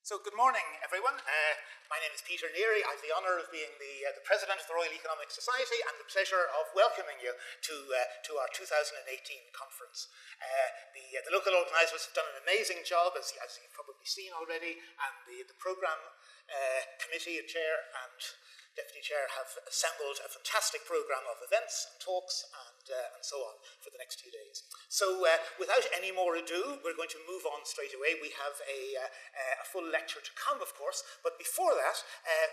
So good morning, everyone. My name is Peter Neary. I have the honour of being the President of the Royal Economic Society and the pleasure of welcoming you to our 2018 conference. The local organisers have done an amazing job, as you've probably seen already, and the programme committee and chair and deputy chair have assembled a fantastic programme of events and talks and so on for the next 2 days. So without any more ado, we're going to move on straight away. We have a full lecture to come, of course, but before that,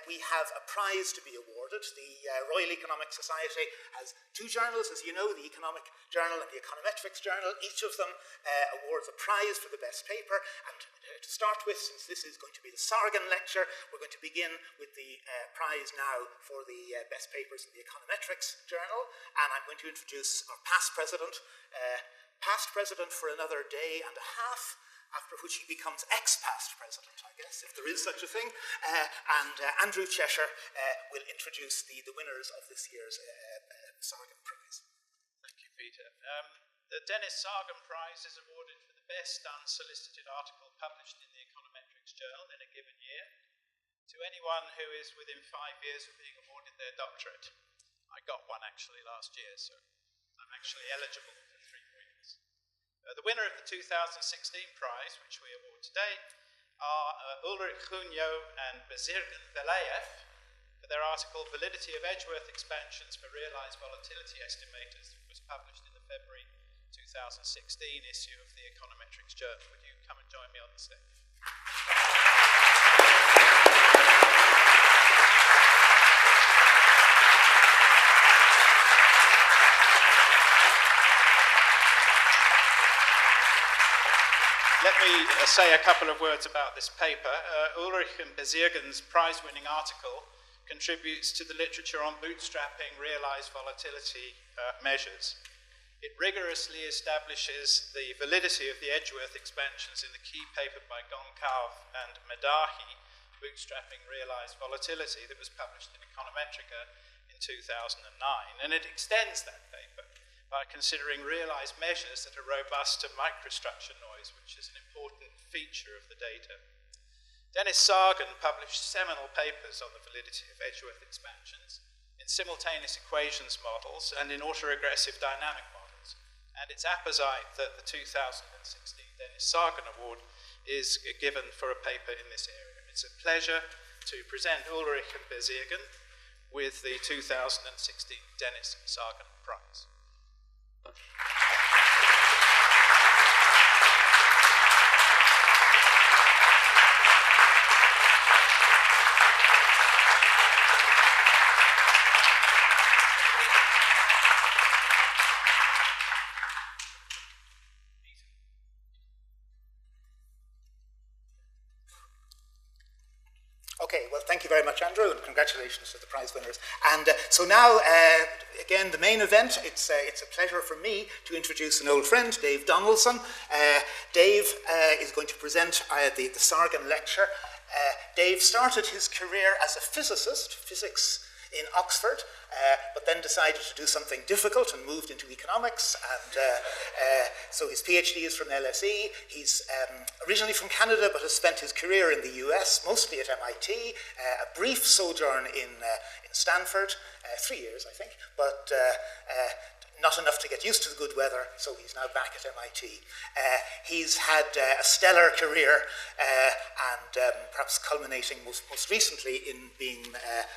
we have a prize to be awarded. The Royal Economic Society has two journals, as you know, the Economic Journal and the Econometrics Journal. Each of them awards a prize for the best paper, and to start with, since this is going to be the Sargan lecture, we're going to begin with the prize now for the best papers in the Econometrics Journal, and I'm going to introduce our past president for another day and a half, after which he becomes ex-past president, I guess, if there is such a thing, and Andrew Cheshire will introduce the winners of this year's Sargan Prize. Thank you, Peter. The Dennis Sargan Prize is awarded for the best unsolicited article published in the Econometrics Journal in a given year to anyone who is within 5 years of being awarded their doctorate. I got one actually last year, so I'm actually eligible for 3 points. The winner of the 2016 prize, which we award today, are Ulrich Junio and Bezirgan Velayev for their article Validity of Edgeworth Expansions for Realized Volatility Estimators, that was published in the February 2016 issue of the Econometrics Journal. Would you come and join me on the stage? Let me say a couple of words about this paper. Ulrich and Bezirgan's prize-winning article contributes to the literature on bootstrapping realized volatility measures. It rigorously establishes the validity of the Edgeworth expansions in the key paper by Goncalves and Medahi, Bootstrapping Realized Volatility, that was published in Econometrica in 2009. And it extends that paper by considering realized measures that are robust to microstructure noise, which is an important feature of the data. Dennis Sargan published seminal papers on the validity of Edgeworth expansions in simultaneous equations models and in autoregressive dynamic models. And it's apposite that the 2016 Dennis Sargan Award is given for a paper in this area. It's a pleasure to present Ulrich and Bezirgan with the 2016 Dennis Sargan Prize. Okay, well, thank you very much, Andrew, and congratulations to the prize winners. And so now, again, the main event, it's a pleasure for me to introduce an old friend, Dave Donaldson. Dave is going to present the Sargan lecture. Dave started his career as a physicist, physics in Oxford, but then decided to do something difficult and moved into economics, and so his PhD is from LSE. He's originally from Canada, but has spent his career in the US, mostly at MIT, a brief sojourn in Stanford, 3 years, I think, but not enough to get used to the good weather, so he's now back at MIT. He's had a stellar career, and perhaps culminating most recently in being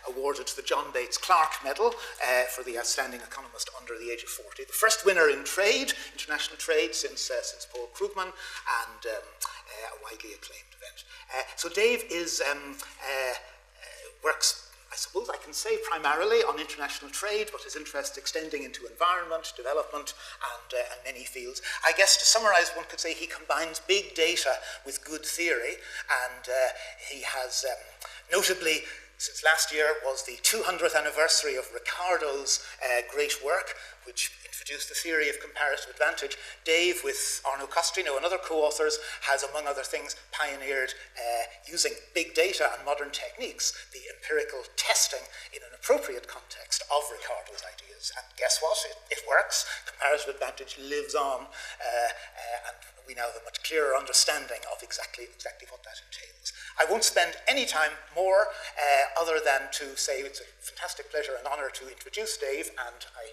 awarded the John Bates Clark Medal for the outstanding economist under the age of 40. The first winner in trade, international trade, since Paul Krugman, and a widely acclaimed event. So Dave works, I suppose I can say, primarily on international trade, but his interest extending into environment, development, and many fields. I guess to summarize, one could say he combines big data with good theory, and he has notably, since last year was the 200th anniversary of Ricardo's great work, which introduced the theory of comparative advantage. Dave, with Arno Costrino and other co-authors, has, among other things, pioneered using big data and modern techniques, the empirical testing in an appropriate context of Ricardo's ideas. And guess what? It works. Comparative advantage lives on, and we now have a much clearer understanding of exactly what that entails. I won't spend any time more other than to say it's a fantastic pleasure and honour to introduce Dave, and I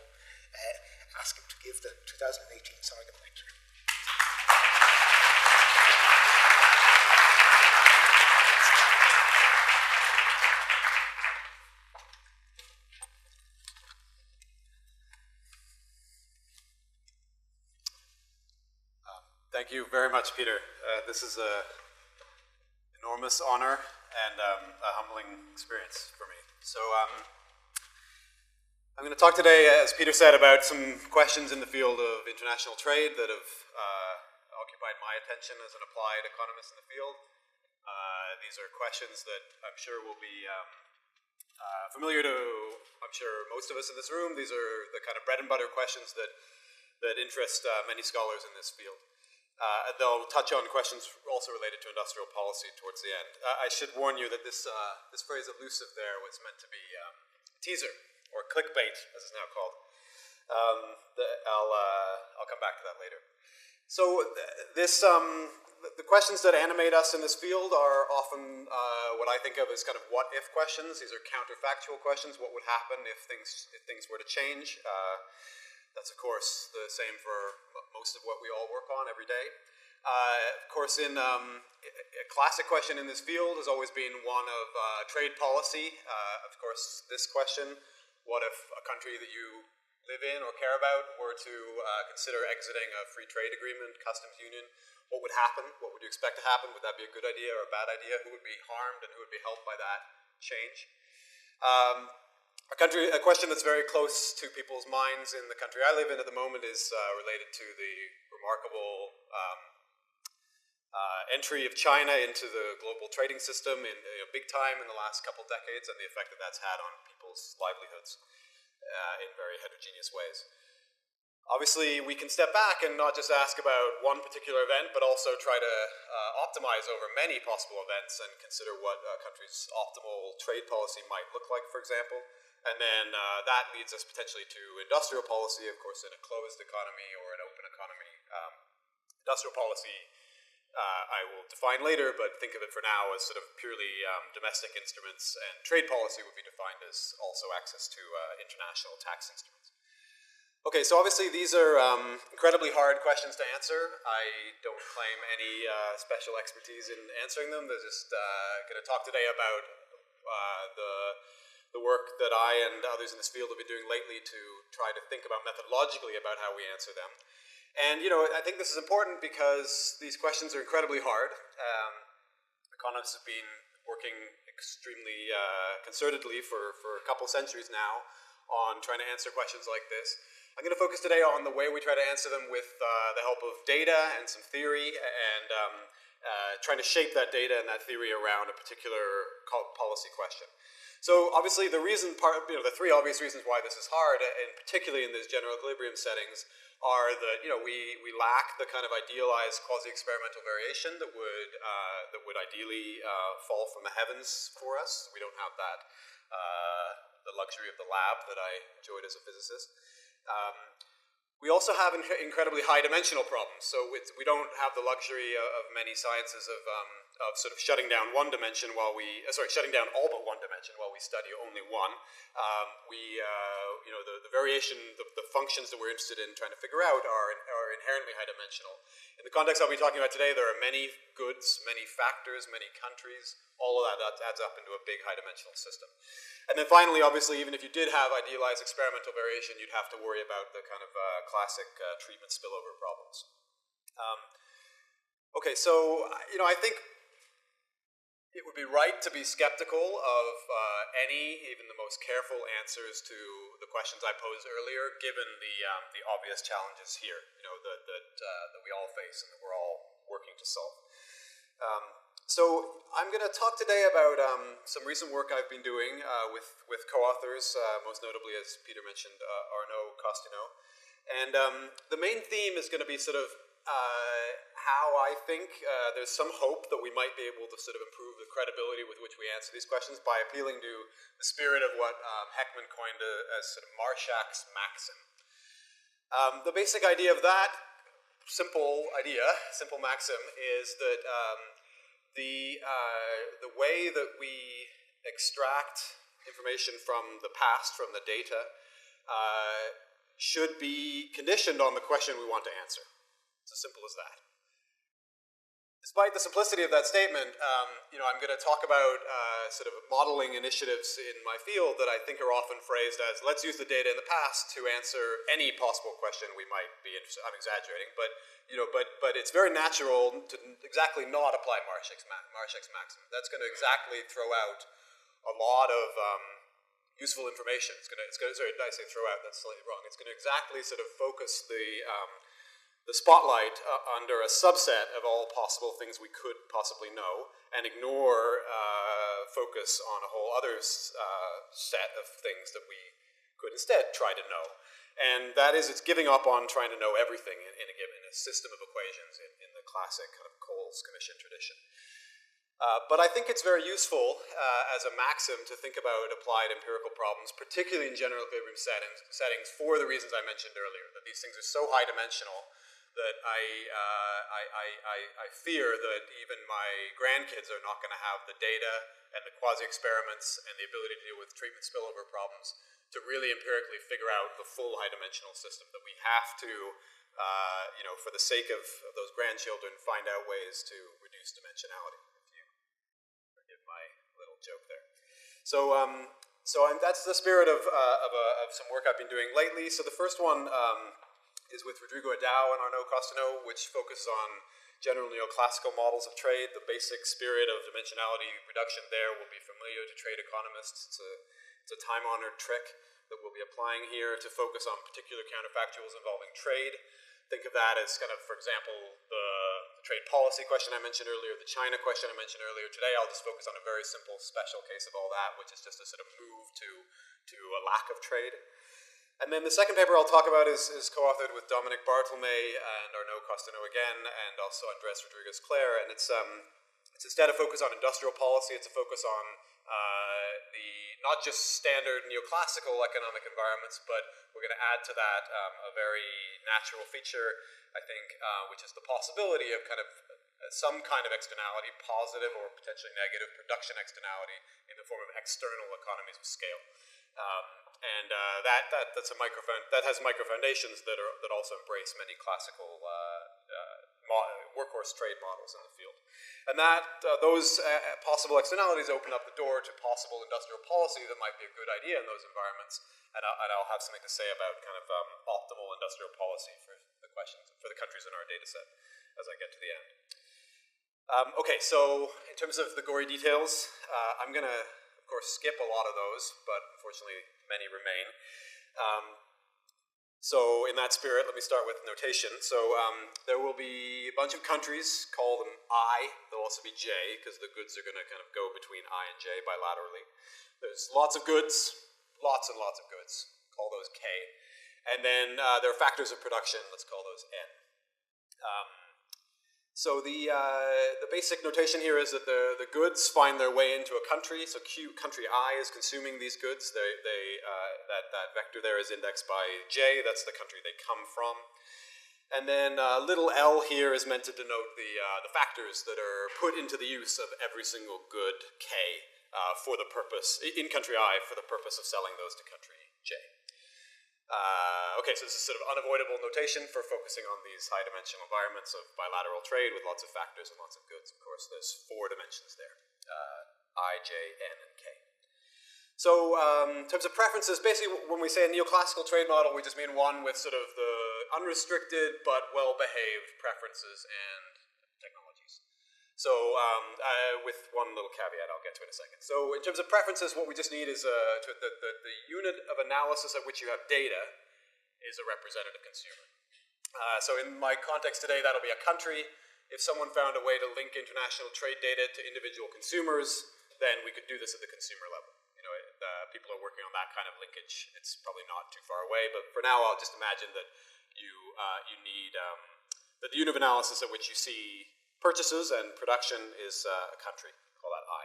ask him to give the 2018 Sargan lecture. Thank you very much, Peter. This is an enormous honor and a humbling experience for me. So I'm going to talk today, as Peter said, about some questions in the field of international trade that have occupied my attention as an applied economist in the field. These are questions that I'm sure will be familiar to, I'm sure, most of us in this room. These are the kind of bread and butter questions that interest many scholars in this field. They'll touch on questions also related to industrial policy towards the end. I should warn you that this phrase elusive there was meant to be a teaser, or clickbait, as it's now called. I'll come back to that later. So the questions that animate us in this field are often what I think of as kind of what-if questions. These are counterfactual questions. What would happen if things were to change? That's, of course, the same for most of what we all work on every day. Of course, a classic question in this field has always been one of trade policy. Of course, this question, what if a country that you live in or care about were to consider exiting a free trade agreement, customs union? What would happen? What would you expect to happen? Would that be a good idea or a bad idea? Who would be harmed and who would be helped by that change? A question that's very close to people's minds in the country I live in at the moment is related to the remarkable entry of China into the global trading system in big time in the last couple decades, and the effect that that's had on people's livelihoods in very heterogeneous ways. Obviously, we can step back and not just ask about one particular event, but also try to optimize over many possible events and consider what a country's optimal trade policy might look like, for example. And then that leads us potentially to industrial policy, of course, in a closed economy or an open economy. Industrial policy I will define later, but think of it for now as sort of purely domestic instruments, and trade policy would be defined as also access to international tax instruments. Okay, so obviously these are incredibly hard questions to answer. I don't claim any special expertise in answering them. They're just going to talk today about the work that I and others in this field have been doing lately to try to think about methodologically about how we answer them. And, I think this is important because these questions are incredibly hard. Economists have been working extremely concertedly for a couple centuries now on trying to answer questions like this. I'm going to focus today on the way we try to answer them with the help of data and some theory, and trying to shape that data and that theory around a particular policy question. So obviously the three obvious reasons why this is hard, and particularly in these general equilibrium settings, are that we lack the kind of idealized quasi-experimental variation that would ideally fall from the heavens for us. We don't have that the luxury of the lab that I enjoyed as a physicist. We also have incredibly high-dimensional problems. So we don't have the luxury of many sciences of sort of shutting down one dimension shutting down all but one dimension while we study only one. The variation, the functions that we're interested in trying to figure out are inherently high-dimensional. In the context I'll be talking about today, there are many goods, many factors, many countries. All of that adds up into a big high-dimensional system. And then finally, obviously, even if you did have idealized experimental variation, you'd have to worry about the kind of classic treatment spillover problems. Okay, so, I think it would be right to be skeptical of any, even the most careful answers to the questions I posed earlier, given the obvious challenges here, that we all face and that we're all working to solve. So I'm going to talk today about some recent work I've been doing with co-authors, most notably, as Peter mentioned, Arnaud Costineau. And the main theme is going to be sort of how I think there's some hope that we might be able to sort of improve the credibility with which we answer these questions by appealing to the spirit of what Heckman coined as sort of Marshak's maxim. The basic idea of that simple maxim is that the way that we extract information from the past, from the data, should be conditioned on the question we want to answer. It's as simple as that. Despite the simplicity of that statement, I'm going to talk about sort of modeling initiatives in my field that I think are often phrased as, let's use the data in the past to answer any possible question we might be interested in. I'm exaggerating, but it's very natural to exactly not apply Marshak's maximum. That's going to exactly throw out a lot of useful information. Sorry, did I say throw out? That's slightly wrong. It's going to exactly sort of focus the spotlight under a subset of all possible things we could possibly know, and ignore focus on a whole other set of things that we could instead try to know. And that is, it's giving up on trying to know everything in a system of equations in the classic kind of Coles Commission tradition. But I think it's very useful as a maxim to think about applied empirical problems, particularly in general equilibrium settings for the reasons I mentioned earlier, that these things are so high-dimensional that I fear that even my grandkids are not going to have the data and the quasi-experiments and the ability to deal with treatment spillover problems to really empirically figure out the full high-dimensional system, that we have to, for the sake of those grandchildren, find out ways to reduce dimensionality, if you forgive my little joke there. So that's the spirit of some work I've been doing lately. So the first one is with Rodrigo Adao and Arnaud Costaneau, which focus on general neoclassical models of trade. The basic spirit of dimensionality reduction there will be familiar to trade economists. It's a time-honored trick that we'll be applying here to focus on particular counterfactuals involving trade. Think of that as kind of, for example, the trade policy question I mentioned earlier, the China question I mentioned earlier. Today I'll just focus on a very simple special case of all that, which is just a sort of move to a lack of trade. And then the second paper I'll talk about is co-authored with Dominic Barthelme and Arnaud Costaneau again, and also Andres Rodriguez-Clare. And it's instead a focus on industrial policy, it's a focus on the not just standard neoclassical economic environments, but we're going to add to that a very natural feature, I think, which is the possibility of kind of some kind of externality, positive or potentially negative production externality in the form of external economies of scale. That's a that has micro foundations that also embrace many classical workhorse trade models in the field, and those possible externalities open up the door to possible industrial policy that might be a good idea in those environments. And I'll have something to say about kind of optimal industrial policy for the countries in our data set as I get to the end. Okay, so in terms of the gory details, I'm going to, of course, skip a lot of those, but unfortunately many remain. So in that spirit, let me start with notation. So there will be a bunch of countries, call them I. There'll also be J, because the goods are going to kind of go between I and J bilaterally. There's lots of goods, lots and lots of goods. Call those K. And then there are factors of production. Let's call those N. So the basic notation here is that the goods find their way into a country. So country I is consuming these goods. That vector there is indexed by J. That's the country they come from. And then little l here is meant to denote the factors that are put into the use of every single good K for the purpose, in country I, for the purpose of selling those to country J. Okay, so this is sort of unavoidable notation for focusing on these high-dimensional environments of bilateral trade with lots of factors and lots of goods. Of course, there's 4 dimensions there, I, J, N, and K. So in terms of preferences, basically when we say a neoclassical trade model, we just mean one with sort of the unrestricted but well-behaved preferences and technologies. So with one little caveat I'll get to in a second. So in terms of preferences, what we just need is the unit of analysis at which you have data is a representative consumer. So in my context today, that'll be a country. If someone found a way to link international trade data to individual consumers, then we could do this at the consumer level. People are working on that kind of linkage. It's probably not too far away, but for now I'll just imagine that you need that the unit of analysis at which you see purchases and production is a country. Call that I.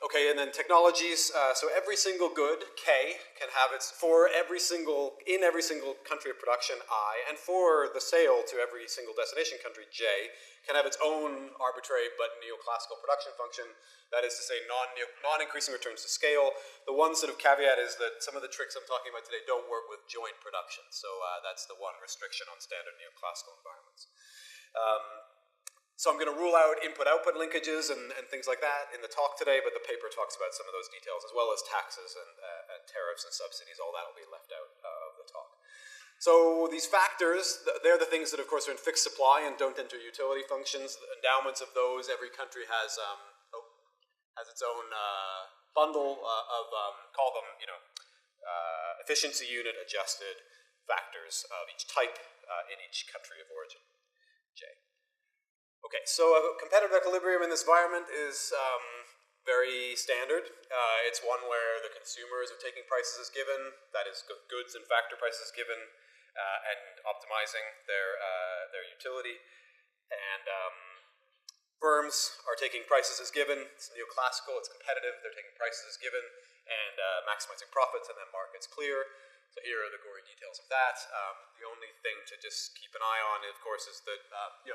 Okay, and then technologies. So every single good, K, can have its, in every single country of production, I, and for the sale to every single destination country, J, can have its own arbitrary but neoclassical production function. That is to say, non-increasing returns to scale. The one sort of caveat is that some of the tricks I'm talking about today don't work with joint production. So that's the one restriction on standard neoclassical environments. So I'm going to rule out input-output linkages and things like that in the talk today, but the paper talks about some of those details, as well as taxes and tariffs and subsidies. All that will be left out of the talk. So these factors, they're the things that, of course, are in fixed supply and don't enter utility functions. The endowments of those, every country has its own bundle of, call them, efficiency unit adjusted factors of each type in each country of origin, J. Okay, so a competitive equilibrium in this environment is very standard. It's one where the consumers are taking prices as given, that is goods and factor prices given, and optimizing their utility. And firms are taking prices as given. It's neoclassical, it's competitive, they're taking prices as given, and maximizing profits, and then markets clear. So here are the gory details of that. The only thing to just keep an eye on, of course, is that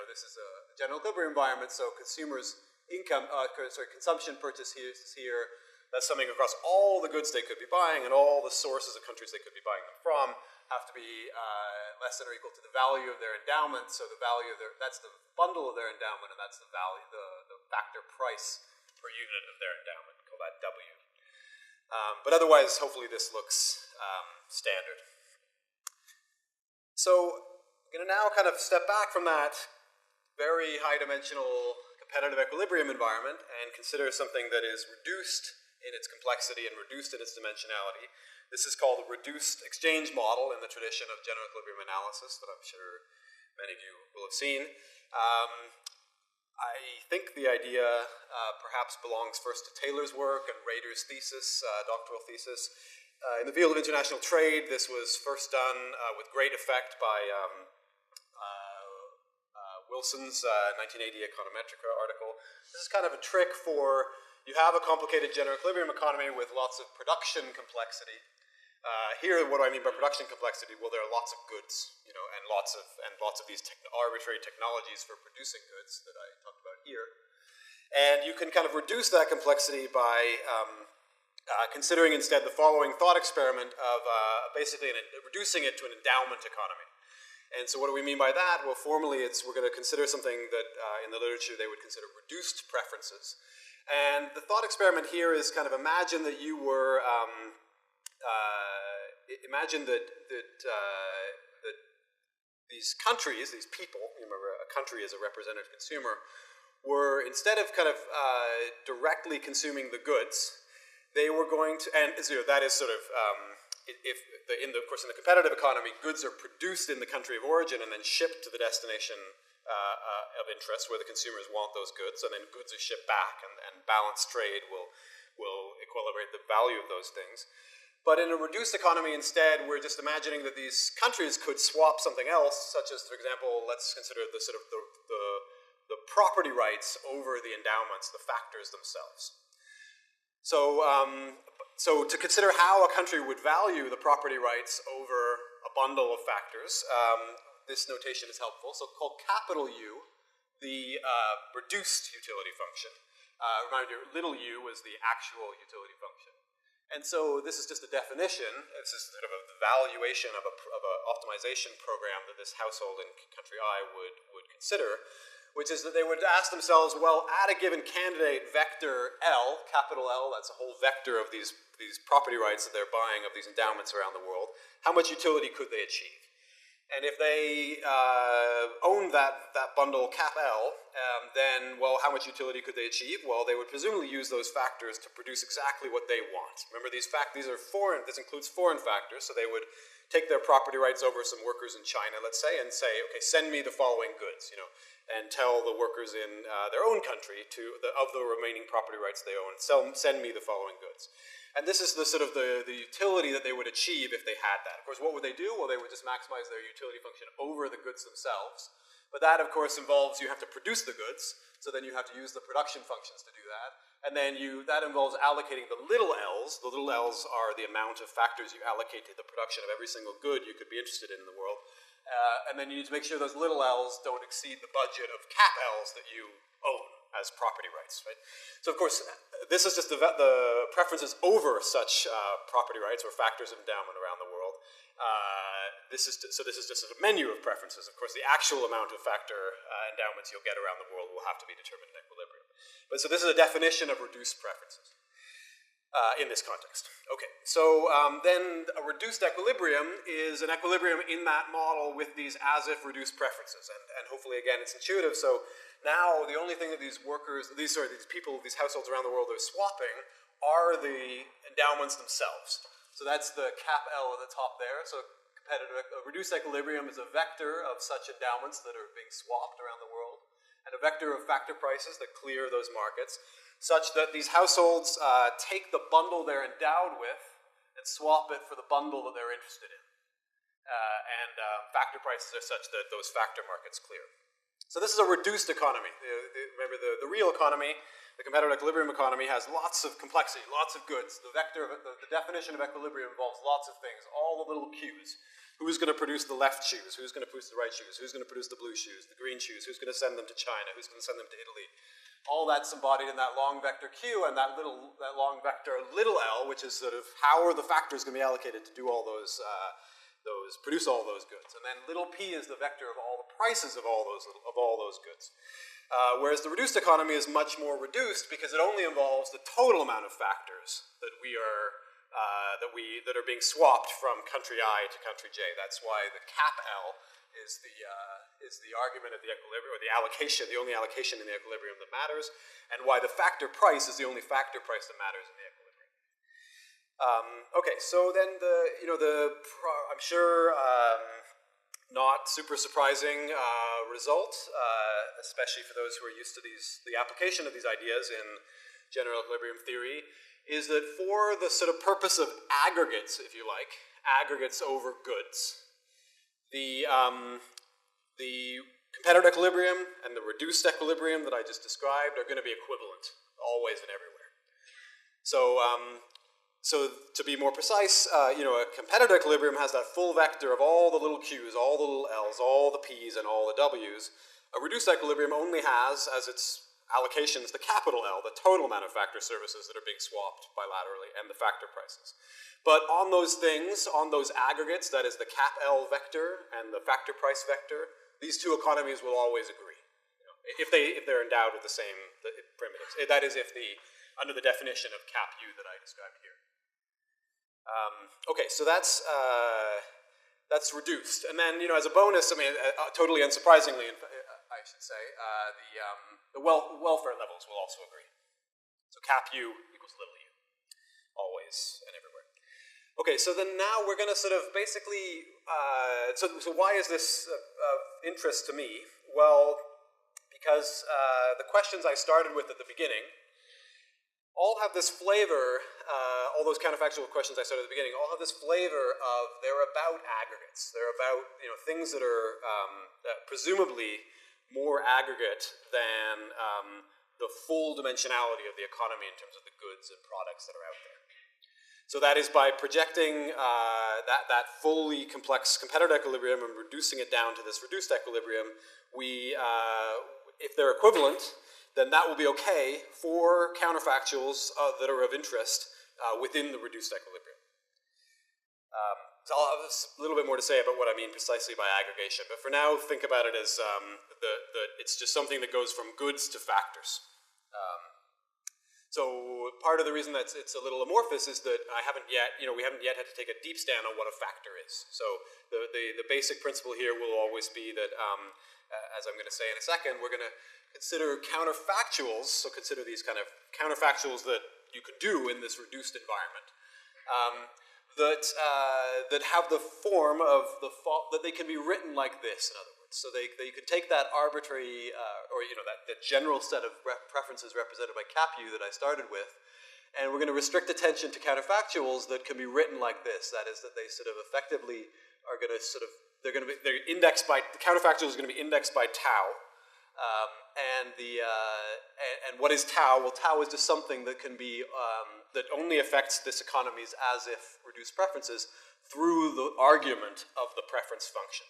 this is a general equilibrium environment, so consumers' consumption purchases here, that's something across all the goods they could be buying and all the sources of countries they could be buying them from have to be less than or equal to the value of their endowment. So the value of that's the bundle of their endowment, and that's the value, the factor price per unit of their endowment. Call that W. But otherwise, hopefully this looks standard. So I'm going to now kind of step back from that very high-dimensional competitive equilibrium environment and consider something that is reduced in its complexity and reduced in its dimensionality. This is called a reduced exchange model in the tradition of general equilibrium analysis that I'm sure many of you will have seen. I think the idea perhaps belongs first to Taylor's work and Rader's thesis, doctoral thesis. In the field of international trade, this was first done with great effect by Wilson's 1980 Econometrica article. This is kind of a trick for, you have a complicated general equilibrium economy with lots of production complexity. Here, what do I mean by production complexity? Well, there are lots of goods, and lots of these arbitrary technologies for producing goods that I talked about here. And you can kind of reduce that complexity by considering instead the following thought experiment of basically reducing it to an endowment economy. And so what do we mean by that? Well, formally, we're going to consider something that in the literature they would consider reduced preferences. And the thought experiment here is kind of imagine that you were, imagine that these countries, these people, remember a country is a representative consumer, were instead of kind of directly consuming the goods, they were going to, and that is sort of, of course, in the competitive economy, goods are produced in the country of origin and then shipped to the destination of interest where the consumers want those goods, and then goods are shipped back, and balanced trade will equilibrate the value of those things. But in a reduced economy, instead, we're just imagining that these countries could swap something else, such as, for example, let's consider the sort of the property rights over the endowments, the factors themselves. So, so to consider how a country would value the property rights over a bundle of factors, this notation is helpful. So called capital U, the reduced utility function. Remind you, little u is the actual utility function. And so this is just a definition. This is sort of the valuation of a optimization program that this household in country I would consider, which is that they would ask themselves, well, at a given candidate vector L, capital L, that's a whole vector of these property rights that they're buying of these endowments around the world, how much utility could they achieve? And if they owned that bundle cap L, then, well, how much utility could they achieve? Well, they would presumably use those factors to produce exactly what they want. Remember, these are foreign, this includes foreign factors, so they would take their property rights over some workers in China, let's say, and say, okay, send me the following goods, and tell the workers in their own country of the remaining property rights they own, send me the following goods. And this is the sort of the utility that they would achieve if they had that. Of course, what would they do? Well, they would just maximize their utility function over the goods themselves. But that, of course, involves you have to produce the goods, so then you have to use the production functions to do that. And then that involves allocating the little L's. The little L's are the amount of factors you allocate to the production of every single good you could be interested in the world. And then you need to make sure those little L's don't exceed the budget of cap L's that you own as property rights, right? So, of course, this is just the preferences over such property rights or factors of endowment around the world. This is just a menu of preferences. Of course, the actual amount of factor endowments you'll get around the world will have to be determined in equilibrium. But so this is a definition of reduced preferences in this context. Okay, so then a reduced equilibrium is an equilibrium in that model with these as-if reduced preferences. And hopefully, again, it's intuitive. So now the only thing that these people, these households around the world are swapping are the endowments themselves. So that's the cap L at the top there. So a reduced equilibrium is a vector of such endowments that are being swapped around the world, and a vector of factor prices that clear those markets, such that these households take the bundle they're endowed with and swap it for the bundle that they're interested in. And factor prices are such that those factor markets clear. So this is a reduced economy. Remember, the real economy, the competitive equilibrium economy, has lots of complexity, lots of goods. The vector of the definition of equilibrium involves lots of things, all the little cues. Who's going to produce the left shoes? Who's going to produce the right shoes? Who's going to produce the blue shoes, the green shoes? Who's going to send them to China? Who's going to send them to Italy? All that's embodied in that long vector Q, and that long vector little l, which is sort of how are the factors going to be allocated to do all produce all those goods. And then little p is the vector of all the prices of all those goods. Whereas the reduced economy is much more reduced because it only involves the total amount of factors that are being swapped from country I to country J. That's why the cap L is the argument of the equilibrium, or the allocation, the only allocation in the equilibrium that matters, and why the factor price is the only factor price that matters in the equilibrium. Okay, so then I'm sure not super surprising result, especially for those who are used to the application of these ideas in general equilibrium theory, is that for the sort of purpose of aggregates, if you like, aggregates over goods, the competitive equilibrium and the reduced equilibrium that I just described are going to be equivalent, always and everywhere. So to be more precise, a competitive equilibrium has that full vector of all the little q's, all the little l's, all the p's, and all the w's. A reduced equilibrium only has, as its allocations, the capital L, the total amount of factor services that are being swapped bilaterally, and the factor prices. But on those things, on those aggregates, that is the cap L vector and the factor price vector, these two economies will always agree, if they're endowed with the same primitives. That is, under the definition of cap U that I described here. Okay, so that's reduced, and then as a bonus, totally unsurprisingly, I should say, the welfare levels will also agree. So cap U equals little u, always and everywhere. Okay, so then now we're going to sort of basically, so why is this of interest to me? Well, because the questions I started with at the beginning all have this flavor, all those counterfactual questions I started at the beginning, all have this flavor of they're about aggregates. They're about things that are presumably more aggregate than the full dimensionality of the economy in terms of the goods and products that are out there. So that is by projecting that fully complex competitive equilibrium and reducing it down to this reduced equilibrium, if they're equivalent, then that will be okay for counterfactuals that are of interest within the reduced equilibrium. So I'll have a little bit more to say about what I mean precisely by aggregation, but for now, think about it as it's just something that goes from goods to factors. So part of the reason that it's a little amorphous is that we haven't yet had to take a deep stand on what a factor is. So the basic principle here will always be that, as I'm going to say in a second, we're going to consider counterfactuals, so consider these kind of counterfactuals that you could do in this reduced environment, that have the form of that they can be written like this, in other words. So you could take that arbitrary, that general set of preferences represented by cap U that I started with, And we're going to restrict attention to counterfactuals that can be written like this. That is, that they sort of effectively are going to sort of, they're indexed by, the counterfactual is going to be indexed by tau. And what is tau? Well, tau is just something that can be, that only affects this economies as if reduced preferences through the argument of the preference function.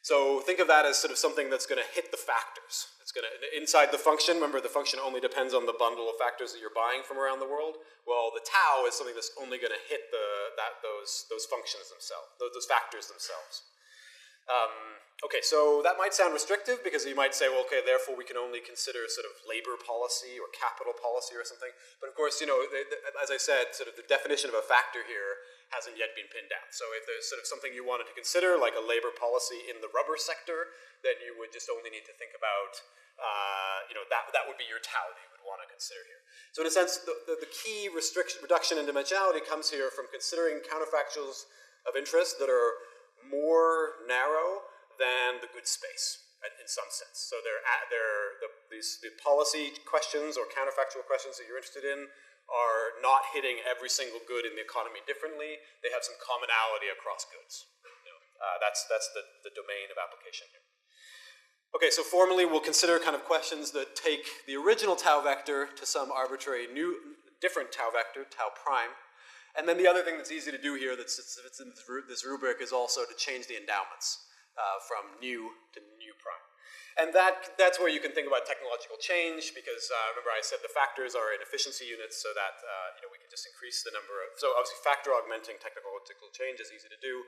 So think of that as sort of something that's going to hit the factors. It's going to, inside the function, remember the function only depends on the bundle of factors that you're buying from around the world. Well, the tau is something that's only going to hit those functions themselves, those factors themselves. Okay, so that might sound restrictive because you might say, well, okay, therefore we can only consider sort of labor policy or capital policy or something. But of course, you know, as I said, sort of the definition of a factor here hasn't yet been pinned down. So if there's sort of something you wanted to consider, like a labor policy in the rubber sector, then you would just only need to think about, you know, that would be your tau that you would want to consider here. So in a sense, the key reduction in dimensionality comes here from considering counterfactuals of interest that are more narrow than the good space in some sense. So the policy questions or counterfactual questions that you're interested in are not hitting every single good in the economy differently. They have some commonality across goods. You know, that's the domain of application here. Okay, so formally we'll consider kind of questions that take the original tau vector to some arbitrary different tau vector, tau prime. And then the other thing that's easy to do here that's in this rubric is also to change the endowments from nu to nu prime. And that's where you can think about technological change because remember I said the factors are in efficiency units so that you know, we can just increase the number of, so obviously factor augmenting technological change is easy to do.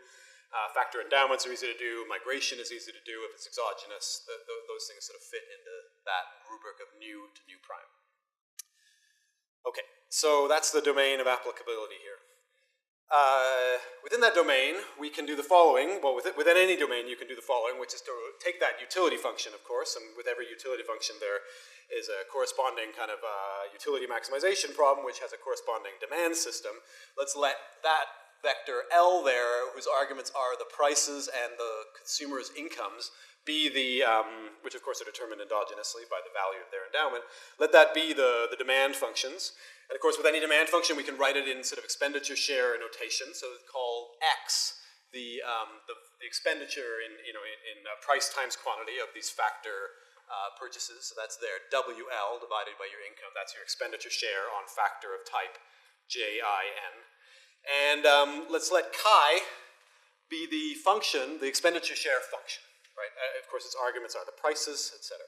Factor endowments are easy to do. Migration is easy to do if it's exogenous. Those things sort of fit into that rubric of nu to nu prime. Okay, so that's the domain of applicability here. Within that domain, we can do the following. Well, within any domain, you can do the following, which is to take that utility function, of course, and with every utility function there is a corresponding kind of utility maximization problem, which has a corresponding demand system. Let's let that vector L there, whose arguments are the prices and the consumers' incomes, be the, which of course are determined endogenously by the value of their endowment, let that be the demand functions. And of course, with any demand function, we can write it in sort of expenditure share notation. So it's called X, the expenditure in price times quantity of these factor purchases. So that's there, WL divided by your income. That's your expenditure share on factor of type JIN. And let's let chi be the function, the expenditure share function, right? Of course, its arguments are the prices, etc.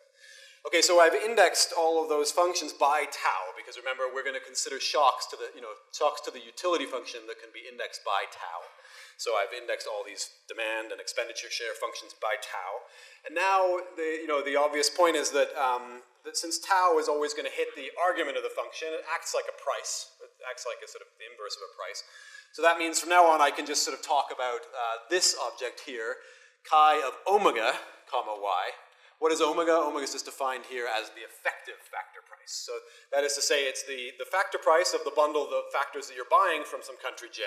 Okay, so I've indexed all of those functions by tau, because remember, we're going to consider shocks to the utility function that can be indexed by tau. So I've indexed all these demand and expenditure share functions by tau. And now, the obvious point is that, that since tau is always going to hit the argument of the function, it acts like a price. It acts like a sort of the inverse of a price. So that means from now on, I can just sort of talk about this object here, chi of omega, comma y. What is omega? Omega is just defined here as the effective factor price. So that is to say it's the factor price of the bundle of the factors that you're buying from some country J,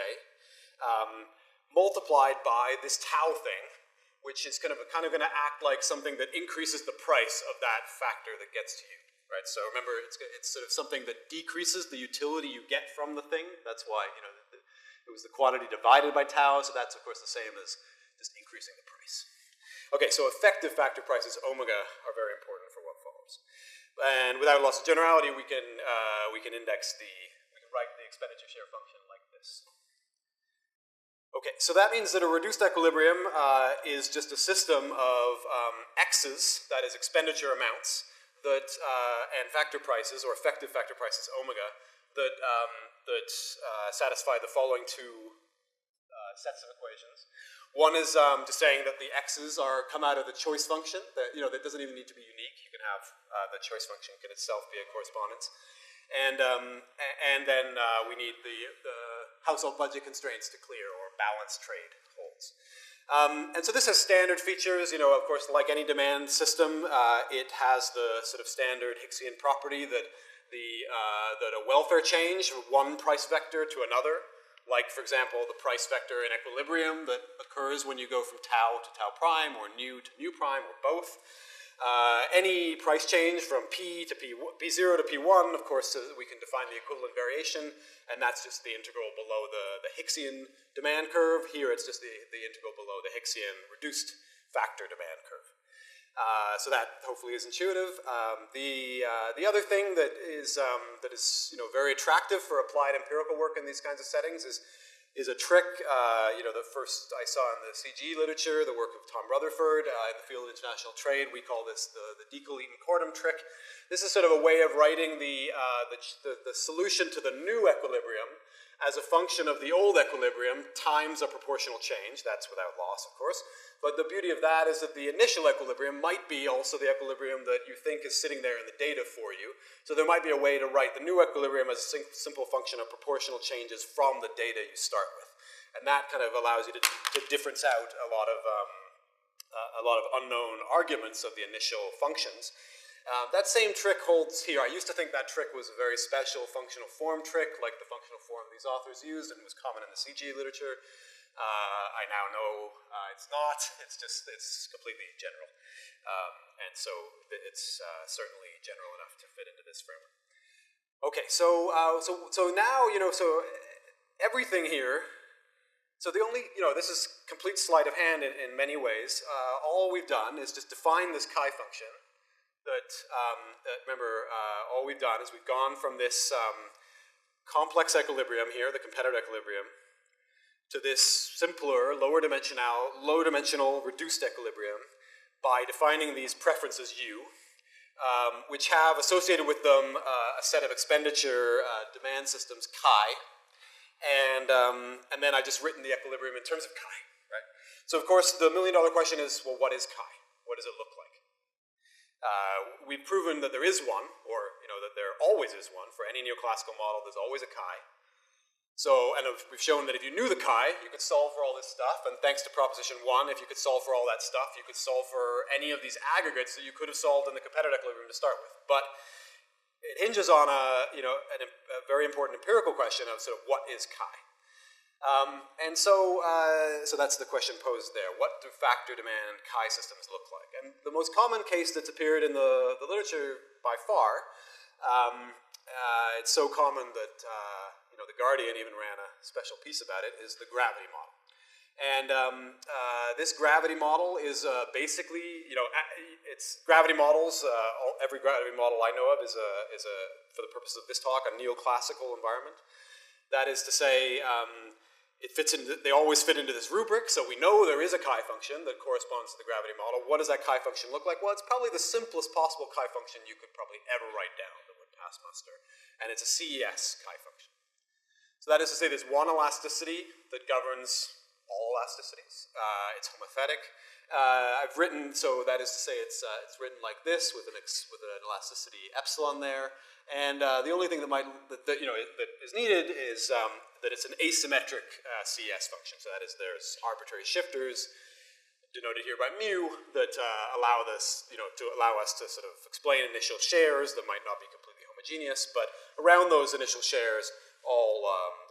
multiplied by this tau thing, which is kind of going to act like something that increases the price of that factor that gets to you. Right? So remember, it's sort of something that decreases the utility you get from the thing. That's why it was the quantity divided by tau, so that's of course the same as just increasing the price. Okay, so effective factor prices, omega, are very important for what follows. And without loss of generality, we can write the expenditure share function like this. Okay, so that means that a reduced equilibrium is just a system of x's, that is expenditure amounts, that and factor prices, or effective factor prices, omega, that satisfy the following two sets of equations. One is just saying that the x's come out of the choice function. That doesn't even need to be unique. You can have the choice function can itself be a correspondence, and then we need the household budget constraints to clear, or balance trade holds. And so this has standard features. Of course, like any demand system, it has the sort of standard Hicksian property that that a welfare change, one price vector to another. Like, for example, the price vector in equilibrium that occurs when you go from tau to tau prime, or nu to nu prime, or both. Any price change from P to P0 to P1, of course, we can define the equivalent variation, and that's just the integral below the Hicksian demand curve. Here it's just the integral below the Hicksian reduced factor demand curve. So that hopefully is intuitive. The other thing that is very attractive for applied empirical work in these kinds of settings is a trick, the first I saw in the CG literature, the work of Tom Rutherford in the field of international trade. We call this the Dekel-Eaton-Kortum trick. This is sort of a way of writing the solution to the new equilibrium as a function of the old equilibrium times a proportional change. That's without loss, of course. But the beauty of that is that the initial equilibrium might be also the equilibrium that you think is sitting there in the data for you. So there might be a way to write the new equilibrium as a simple function of proportional changes from the data you start with. And that kind of allows you to difference out a lot of unknown arguments of the initial functions. That same trick holds here. I used to think that trick was a very special functional form trick, like the functional form these authors used, and was common in the CG literature. I now know it's not. It's completely general, and so it's certainly general enough to fit into this framework. Okay, so now everything here. So the only this is complete sleight of hand in many ways. All we've done is just define this chi function. Remember, all we've done is we've gone from this complex equilibrium here, the competitor equilibrium, to this simpler, low dimensional reduced equilibrium by defining these preferences U, which have associated with them a set of expenditure demand systems chi, and then I've just written the equilibrium in terms of chi, right? So of course the million-dollar question is, well, what is chi? What does it look like? We've proven that there is one, or that there always is one. For any neoclassical model, there's always a chi. So, and we've shown that if you knew the chi, you could solve for all this stuff. And thanks to proposition 1, if you could solve for all that stuff, you could solve for any of these aggregates that you could have solved in the competitor equilibrium to start with. But it hinges on a very important empirical question of sort of what is chi. So that's the question posed there. What do factor demand chi systems look like? And the most common case that's appeared in the literature by far, it's so common that the Guardian even ran a special piece about it, is the gravity model. And this gravity model is basically, it's gravity models. Every gravity model I know of is for the purpose of this talk, a neoclassical environment. That is to say, they always fit into this rubric, so we know there is a chi function that corresponds to the gravity model. What does that chi function look like? Well, it's probably the simplest possible chi function you could probably ever write down that would pass muster, and it's a CES chi function. So that is to say there's one elasticity that governs all elasticities. It's homothetic. I've written, so that is to say it's written like this with an elasticity epsilon there, and the only thing that is needed is that it's an asymmetric CES function. So that is there's arbitrary shifters denoted here by mu that allow this, to allow us to sort of explain initial shares that might not be completely homogeneous, but around those initial shares, all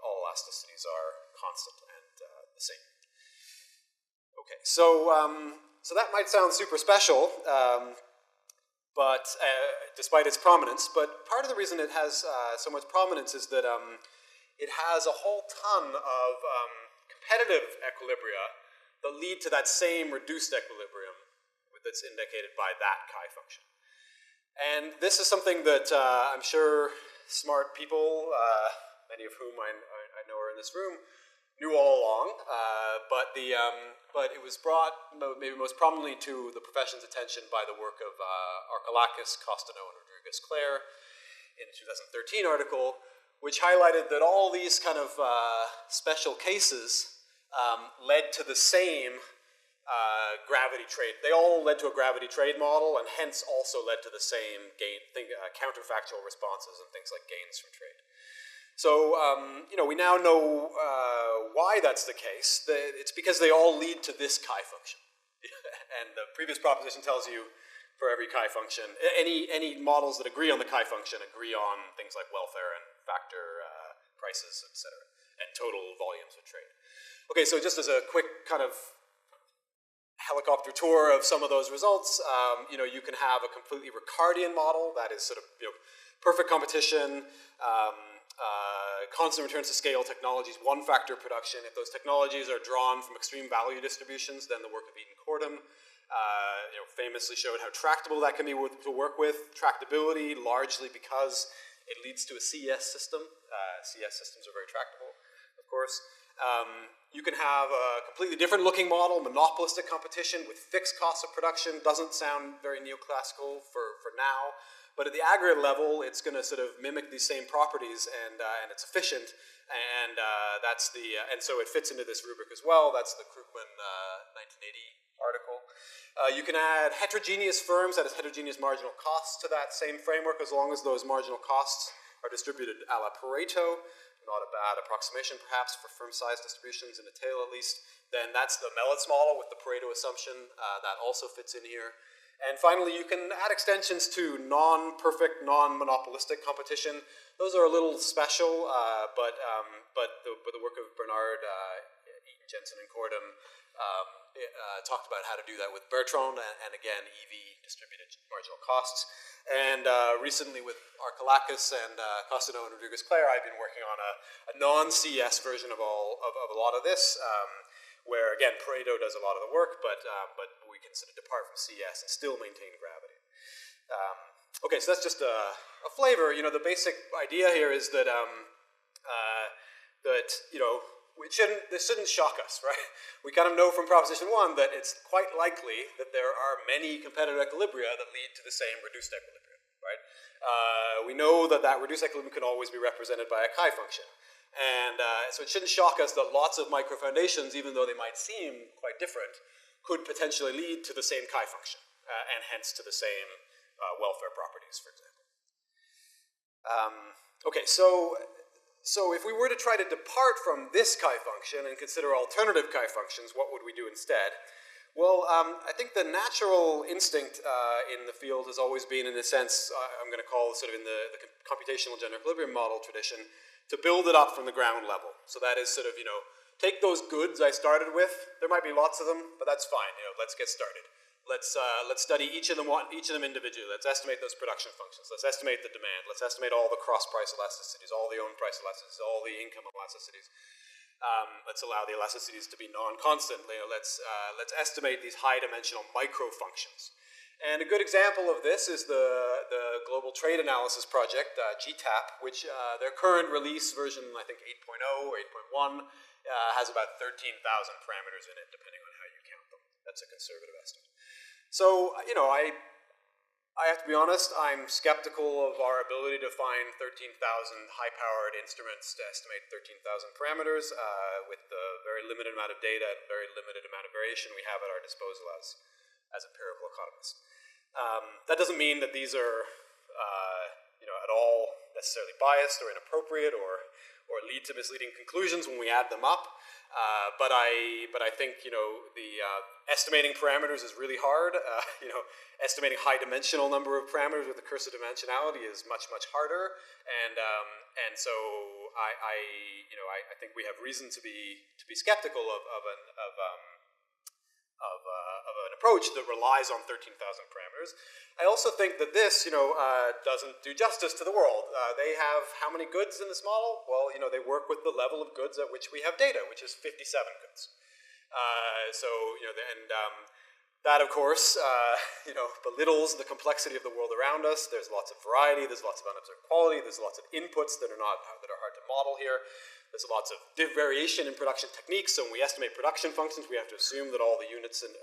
elasticities are constant and the same. Okay, so that might sound super special, but despite its prominence. But part of the reason it has so much prominence is that it has a whole ton of competitive equilibria that lead to that same reduced equilibrium that's indicated by that chi function. And this is something that I'm sure smart people, many of whom I know are in this room, knew all along, but it was brought maybe most prominently to the profession's attention by the work of Arkalakis, Costaneau, and Rodriguez-Clare in a 2013 article, which highlighted that all these kind of special cases led to the same gravity trade. They all led to a gravity trade model, and hence also led to the same counterfactual responses and things like gains from trade. So, we now know why that's the case. It's because they all lead to this chi function. And the previous proposition tells you for every chi function, any models that agree on the chi function agree on things like welfare and factor prices, etc., and total volumes of trade. Okay, so just as a quick kind of helicopter tour of some of those results. You can have a completely Ricardian model that is sort of perfect competition, constant returns to scale technologies, one-factor production. If those technologies are drawn from extreme value distributions, then the work of Eden-Cordon famously showed how tractable that can be to work with. Tractability, largely because it leads to a CS system. CS systems are very tractable, of course. You can have a completely different looking model, monopolistic competition with fixed costs of production. Doesn't sound very neoclassical for now, but at the aggregate level, it's going to sort of mimic these same properties, and it's efficient, and so it fits into this rubric as well. That's the Krugman 1980 article. You can add heterogeneous firms, that is heterogeneous marginal costs, to that same framework, as long as those marginal costs are distributed a la Pareto. Not a bad approximation, perhaps, for firm size distributions in a tail at least. Then that's the Melitz model with the Pareto assumption. That also fits in here. And finally, you can add extensions to non-perfect, non-monopolistic competition. Those are a little special, but the work of Bernard, Eaton, Jensen, and Cordham talked about how to do that with Bertrand, and again, EV, distributed marginal costs. And recently with Arkalakis and Costano and Rodriguez-Clare, I've been working on a non-CS version of a lot of this, where again, Pareto does a lot of the work, but we can sort of depart from CS and still maintain gravity. Okay, so that's just a flavor. The basic idea here is that this shouldn't shock us, right? We kind of know from Proposition 1 that it's quite likely that there are many competitive equilibria that lead to the same reduced equilibrium, right? We know that reduced equilibrium can always be represented by a chi function. And so it shouldn't shock us that lots of microfoundations, even though they might seem quite different, could potentially lead to the same chi function, and hence to the same welfare properties, for example. Okay, so if we were to try to depart from this chi function and consider alternative chi functions, what would we do instead? Well, I think the natural instinct in the field has always been, in a sense, I'm going to call sort of in the computational general equilibrium model tradition, to build it up from the ground level. So that is sort of, take those goods I started with. There might be lots of them, but that's fine. Let's get started. Let's study each of them individually. Let's estimate those production functions. Let's estimate the demand. Let's estimate all the cross-price elasticities, all the own price elasticities, all the income elasticities. Let's allow the elasticities to be non-constant. Let's estimate these high-dimensional micro-functions. And a good example of this is the Global Trade Analysis Project, GTAP, which their current release version, I think 8.0 or 8.1, has about 13,000 parameters in it, depending on how you count them. That's a conservative estimate. So, I have to be honest, I'm skeptical of our ability to find 13,000 high-powered instruments to estimate 13,000 parameters with the very limited amount of data and very limited amount of variation we have at our disposal as empirical economists. That doesn't mean that these are, at all necessarily biased or inappropriate or lead to misleading conclusions when we add them up. But I think the estimating parameters is really hard. Estimating high dimensional number of parameters with the curse of dimensionality is much harder. And so I think we have reason to be skeptical of an approach that relies on 13,000 parameters. I also think that this, doesn't do justice to the world. They have how many goods in this model? Well, they work with the level of goods at which we have data, which is 57 goods. That, of course, belittles the complexity of the world around us. There's lots of variety. There's lots of unobserved quality. There's lots of inputs that are hard to model here. There's lots of variation in production techniques. So when we estimate production functions, we have to assume that all the units of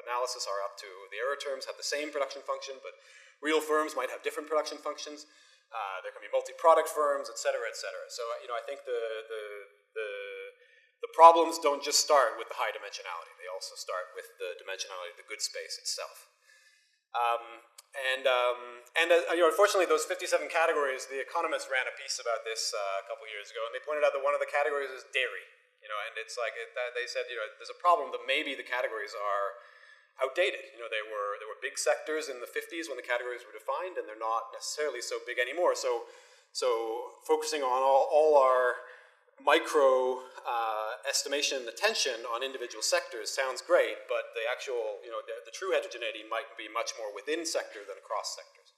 analysis are up to the error terms, have the same production function, but real firms might have different production functions. There can be multi-product firms, et cetera, et cetera. So I think the problems don't just start with the high dimensionality. They also start with the dimensionality of the good space itself. Unfortunately, those 57 categories, the Economist ran a piece about this a couple years ago, and they pointed out that one of the categories is dairy. And it's like they said, there's a problem that maybe the categories are outdated. They were big sectors in the 50s when the categories were defined, and they're not necessarily so big anymore. So focusing on all our micro estimation attention on individual sectors sounds great, but the actual, the true heterogeneity might be much more within sector than across sectors.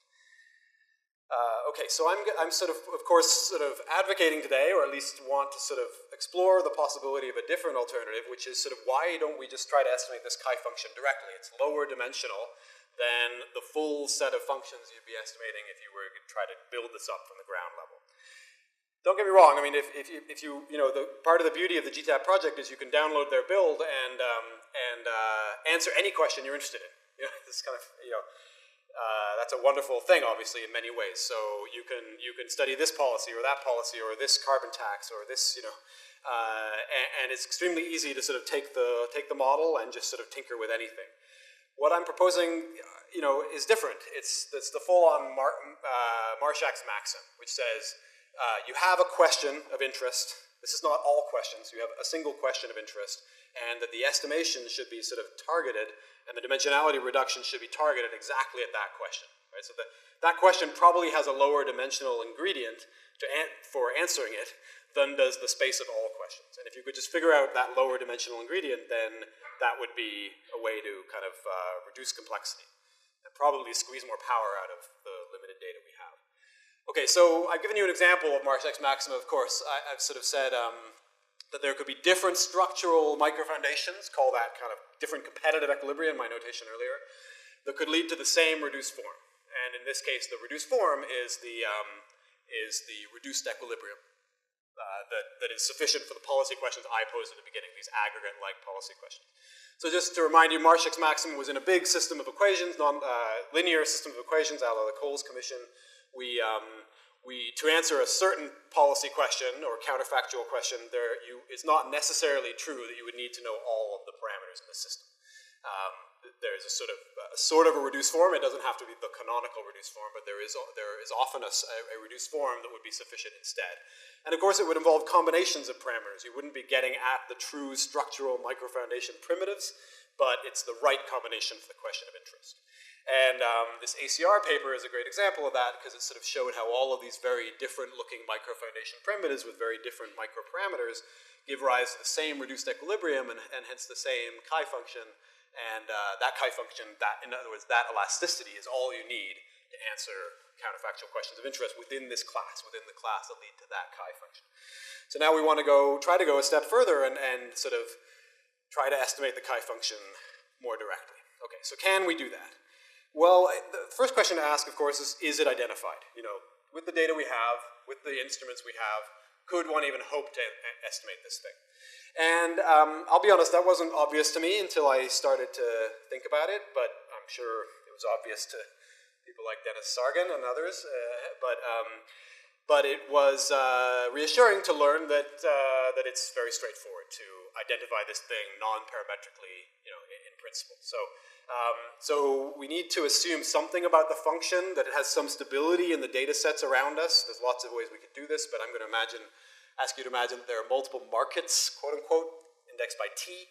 Okay, so I'm sort of course, sort of advocating today, or at least want to sort of explore the possibility of a different alternative, which is sort of why don't we just try to estimate this chi function directly? It's lower dimensional than the full set of functions you'd be estimating if you were to try to build this up from the ground level. Don't get me wrong. I mean, if you the part of the beauty of the GTAP project is you can download their build and answer any question you're interested in. This kind of that's a wonderful thing, obviously, in many ways. So you can study this policy or that policy or this carbon tax or this, and it's extremely easy to sort of take the model and just sort of tinker with anything. What I'm proposing, is different. It's the full-on Marshak's maxim, which says you have a question of interest. This is not all questions. You have a single question of interest, and that the estimation should be sort of targeted, and the dimensionality reduction should be targeted exactly at that question. Right? So that question probably has a lower dimensional ingredient for answering it than does the space of all questions. And if you could just figure out that lower dimensional ingredient, then that would be a way to kind of reduce complexity and probably squeeze more power out of the limited data we have. Okay, so I've given you an example of Marshak's maxim. Of course, I've sort of said that there could be different structural microfoundations, call that kind of different competitive equilibria in my notation earlier, that could lead to the same reduced form. And in this case, the reduced form is the reduced equilibrium that is sufficient for the policy questions I posed at the beginning, these aggregate-like policy questions. So just to remind you, Marshak's maxim was in a big system of equations, linear system of equations, a la the Coles Commission. To answer a certain policy question or counterfactual question, it's not necessarily true that you would need to know all of the parameters in the system. There is a sort of a reduced form. It doesn't have to be the canonical reduced form, but there is often a reduced form that would be sufficient instead. And of course, it would involve combinations of parameters. You wouldn't be getting at the true structural microfoundation primitives, but it's the right combination for the question of interest. And this ACR paper is a great example of that because it sort of showed how all of these very different looking microfoundation primitives with very different microparameters give rise to the same reduced equilibrium and hence the same chi function. And that chi function, in other words, that elasticity is all you need to answer counterfactual questions of interest within this class, within the class that lead to that chi function. So now we want to try to go a step further and sort of try to estimate the chi function more directly. Okay, so can we do that? Well, the first question to ask, of course, is it identified? With the data we have, with the instruments we have, could one even hope to estimate this thing? And I'll be honest, that wasn't obvious to me until I started to think about it, but I'm sure it was obvious to people like Sargan and others. But it was reassuring to learn that it's very straightforward to identify this thing non-parametrically, in principle. So we need to assume something about the function, that it has some stability in the data sets around us. There's lots of ways we could do this, but I'm going to ask you to imagine that there are multiple markets, quote unquote, indexed by T,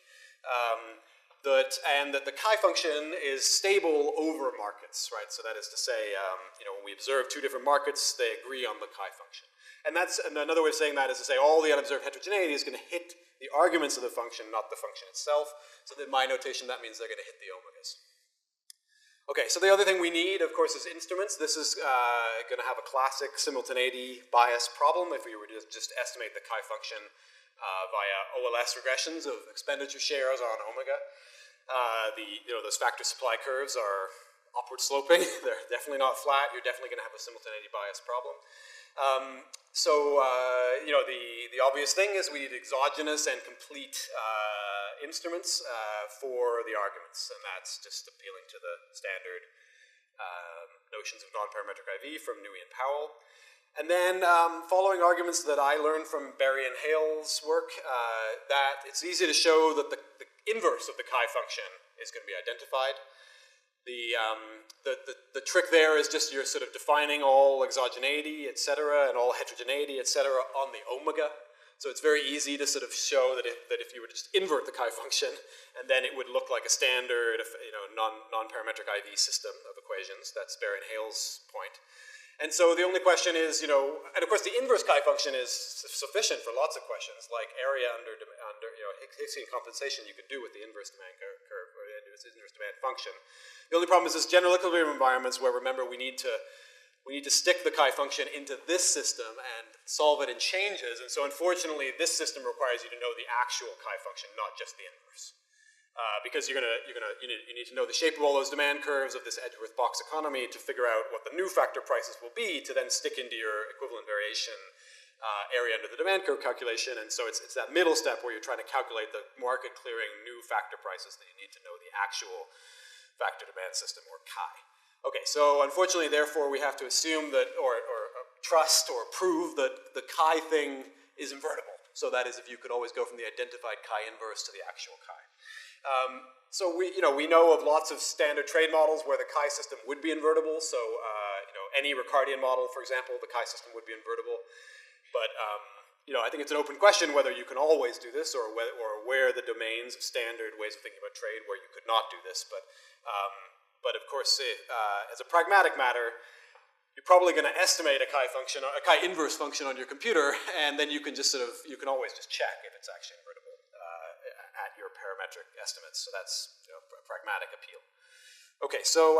and that the chi function is stable over markets, right? So that is to say, when we observe two different markets, they agree on the chi function. And another way of saying that is to say all the unobserved heterogeneity is going to hit the arguments of the function, not the function itself. So in my notation, that means they're going to hit the omegas. Okay, so the other thing we need, of course, is instruments. This is going to have a classic simultaneity bias problem if we were to just estimate the chi function via OLS regressions of expenditure shares on omega. Those factor supply curves are upward sloping. They're definitely not flat. You're definitely going to have a simultaneity bias problem. The obvious thing is we need exogenous and complete instruments for the arguments, and that's just appealing to the standard notions of non-parametric IV from Neary and Powell. And then following arguments that I learned from Barry and Hale's work, that it's easy to show that the inverse of the chi function is going to be identified. The trick there is just you're sort of defining all exogeneity, etc., and all heterogeneity, etc., on the omega. So it's very easy to sort of show that if you were to just invert the chi function, and then it would look like a standard, non-parametric IV system of equations. That's Barry and Hale's point. And so the only question is, and of course the inverse chi function is sufficient for lots of questions, like area under Higgsine compensation you could do with the inverse demand curve, or the inverse demand function. The only problem is this general equilibrium environments where, remember, we need to stick the chi function into this system and solve it in changes, and so unfortunately this system requires you to know the actual chi function, not just the inverse. Because you need to know the shape of all those demand curves of this Edgeworth box economy to figure out what the new factor prices will be to then stick into your equivalent variation area under the demand curve calculation. And so it's that middle step where you're trying to calculate the market clearing new factor prices that you need to know the actual factor demand system, or chi. Okay, so unfortunately, therefore, we have to assume that, or trust or prove that the chi thing is invertible. So that is, if you could always go from the identified chi inverse to the actual chi. So we know of lots of standard trade models where the chi system would be invertible. So any Ricardian model, for example, the chi system would be invertible. But I think it's an open question whether you can always do this, or where the domains of standard ways of thinking about trade where you could not do this. But of course, as a pragmatic matter, you're probably going to estimate a chi function, a chi inverse function on your computer, and then you can just you can always just check if it's actually invertible at your parametric estimates. So that's a pragmatic appeal. Okay, so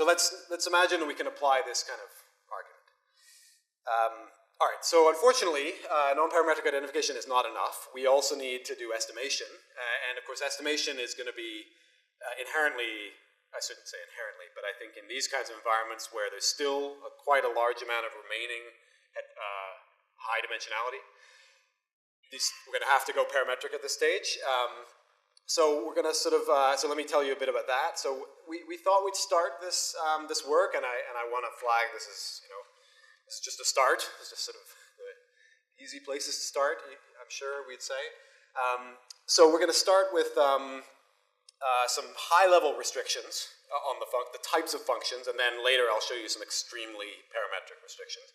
let's imagine we can apply this kind of argument. All right, so unfortunately, non-parametric identification is not enough. We also need to do estimation, and of course estimation is going to be inherently, I shouldn't say inherently, but I think in these kinds of environments where there's still quite a large amount of remaining high dimensionality, we're going to have to go parametric at this stage. So we're going to so let me tell you a bit about that. So we thought we'd start this work, and I want to flag this is this is just a start. It's just sort of easy places to start, I'm sure we'd say. So we're going to start with some high-level restrictions on the types of functions, and then later I'll show you some extremely parametric restrictions.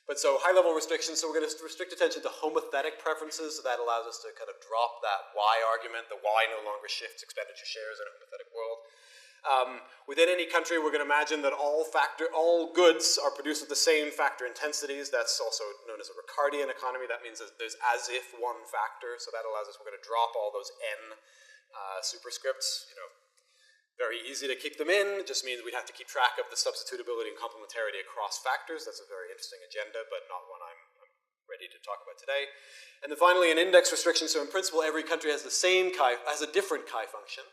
But so high-level restrictions, so we're going to restrict attention to homothetic preferences, so that allows us to kind of drop that Y argument. The Y no longer shifts expenditure shares in a homothetic world. Within any country, we're going to imagine that all goods are produced with the same factor intensities. That's also known as a Ricardian economy. That means that there's as if one factor, so that allows us, we're going to drop all those N superscripts, very easy to keep them in. It just means we have to keep track of the substitutability and complementarity across factors. That's a very interesting agenda, but not one I'm ready to talk about today. And then finally, an index restriction. So in principle, every country has the same has a different chi function.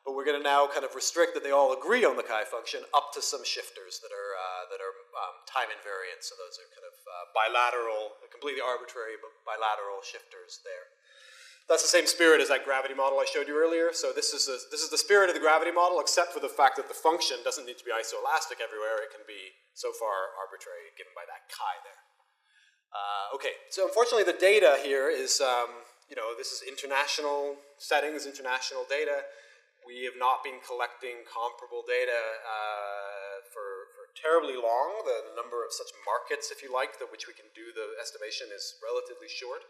But we're going to now kind of restrict that they all agree on the chi function up to some shifters that are time invariant. So those are kind of bilateral, completely arbitrary, but bilateral shifters there. That's the same spirit as that gravity model I showed you earlier. So this is the spirit of the gravity model, except for the fact that the function doesn't need to be isoelastic everywhere. It can be so far arbitrary given by that chi there. Okay, so unfortunately the data here is, this is international settings, international data. We have not been collecting comparable data for terribly long. The number of such markets, if you like, which we can do the estimation is relatively short.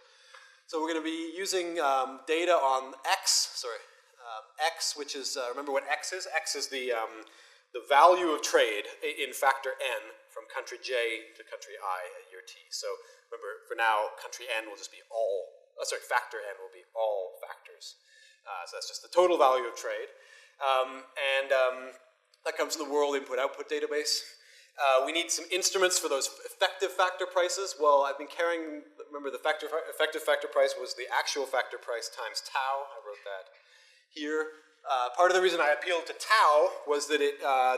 So we're going to be using data on X, X, which is, remember what X is? X is the value of trade in factor N from country J to country I at year T. So remember, for now, country N will just be factor N will be all factors. So that's just the total value of trade. That comes from the World Input-Output database. We need some instruments for those effective factor prices. Well, I've been carrying, remember the effective factor price was the actual factor price times tau. I wrote that here. Part of the reason I appealed to tau was that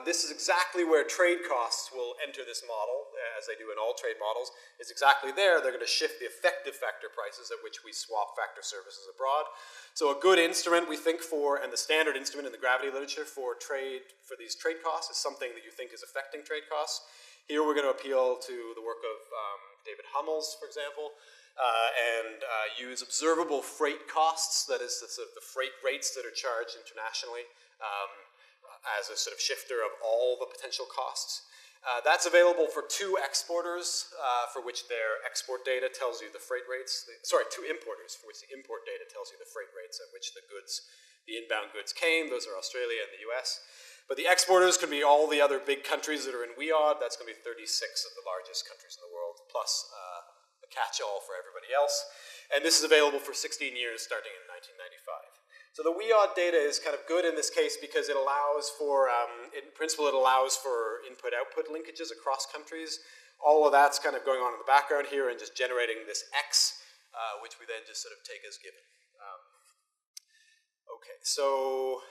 this is exactly where trade costs will enter this model, as they do in all trade models. It's exactly there. They're going to shift the effective factor prices at which we swap factor services abroad. So a good instrument, we think, and the standard instrument in the gravity literature for these trade costs is something that you think is affecting trade costs. Here we're going to appeal to the work of David Hummels, for example, and use observable freight costs, that is the freight rates that are charged internationally, as a sort of shifter of all the potential costs. That's available for two exporters, for which their export data tells you the freight rates. Two importers, for which the import data tells you the freight rates at which the inbound goods came. Those are Australia and the US. But the exporters can be all the other big countries that are in WEOD. That's going to be 36 of the largest countries in the world, plus a catch-all for everybody else. And this is available for 16 years starting in 1995. So the WEOD data is kind of good in this case because it allows for, in principle, it allows for input-output linkages across countries. All of that's kind of going on in the background here and just generating this X, which we then just sort of take as given. Okay, so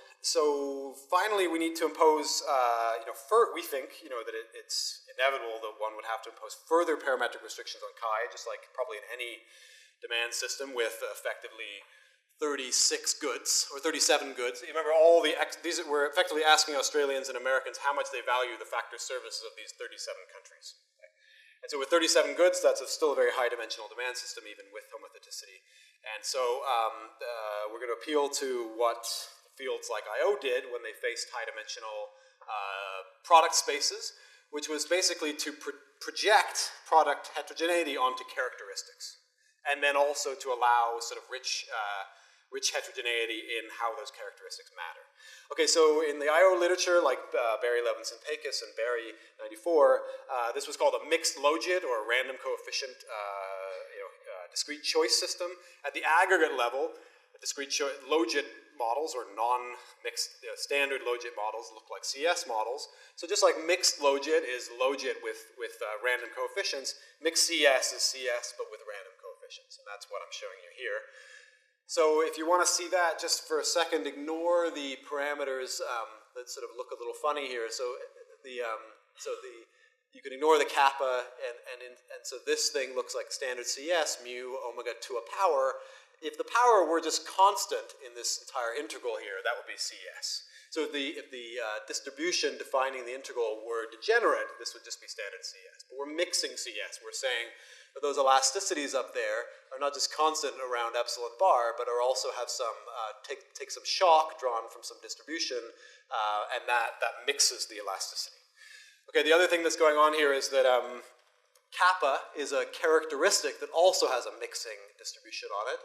finally we need to impose, we think, that it's inevitable that one would have to impose further parametric restrictions on chi, just like probably in any demand system with effectively 36 goods, or 37 goods. You remember we're effectively asking Australians and Americans how much they value the factor services of these 37 countries. Okay? And so with 37 goods, that's still a very high dimensional demand system, even with homotheticity. And so we're going to appeal to what fields like I/O did when they faced high dimensional product spaces, which was basically to project product heterogeneity onto characteristics, and then also to allow sort of rich heterogeneity in how those characteristics matter. Okay, so in the I/O literature, like Barry, Levinson, Pecos, and Barry 94, this was called a mixed logit or a random coefficient discrete choice system. At the aggregate level, discrete logit models or non-mixed standard logit models look like CS models. So just like mixed logit is logit with random coefficients, mixed CS is CS but with random coefficients, and that's what I'm showing you here. So if you want to see that, just for a second, ignore the parameters that sort of look a little funny here. So you can ignore the kappa, and so this thing looks like standard CS, mu omega to a power. If the power were just constant in this entire integral here, that would be CS. So if the distribution defining the integral were degenerate, this would just be standard CS. But we're mixing CS. We're saying that those elasticities up there are not just constant around epsilon bar, but are also have some, take some shock drawn from some distribution, and that mixes the elasticity. Okay, the other thing that's going on here is that kappa is a characteristic that also has a mixing distribution on it.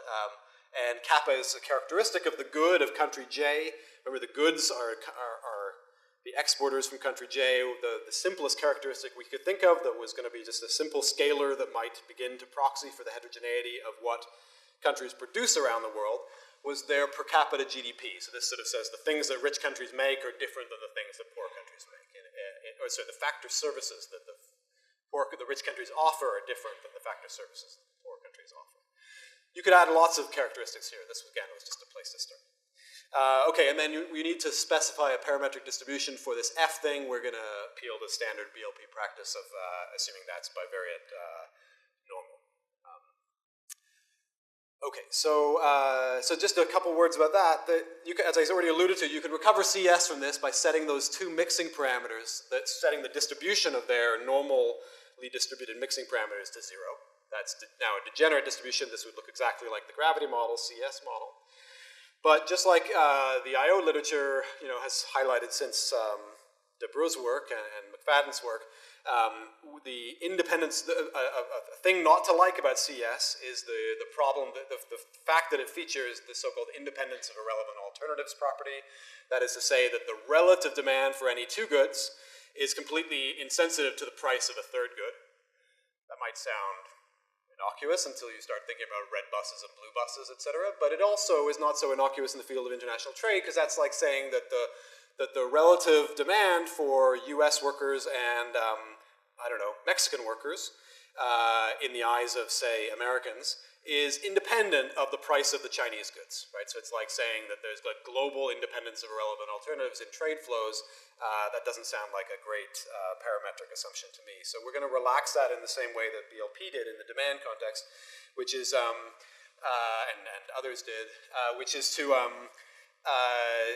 And kappa is a characteristic of the good of country J. Remember, the goods are the exporters from country J. The simplest characteristic we could think of that was going to be just a simple scalar that might begin to proxy for the heterogeneity of what countries produce around the world was their per capita GDP. So this sort of says the things that rich countries make are different than the things that poor countries make. The factor services that the rich countries offer are different than the factor services that the poor countries offer. You could add lots of characteristics here. This, again, was just a place to start. Okay, and then we need to specify a parametric distribution for this F thing. We're going to appeal the standard BLP practice of assuming that's bivariate normal. Okay, so just a couple words about that. As I already alluded to, you can recover CS from this by setting those two mixing parameters, setting the distribution of their normally distributed mixing parameters to 0. That's now a degenerate distribution. This would look exactly like the gravity model, CS model. But just like the I/O literature, has highlighted since De Bruy's work and McFadden's work, the independence, a thing not to like about CS is the problem, the fact that it features the so-called independence of irrelevant alternatives property. That is to say that the relative demand for any two goods is completely insensitive to the price of a third good. That might sound innocuous until you start thinking about red buses and blue buses, etc. But it also is not so innocuous in the field of international trade, because that's like saying that the relative demand for U.S. workers and Mexican workers in the eyes of, say, Americans is independent of the price of the Chinese goods, right? So it's like saying that there's like global independence of irrelevant alternatives in trade flows. That doesn't sound like a great parametric assumption to me. So we're going to relax that in the same way that BLP did in the demand context, which is, and others did, which is to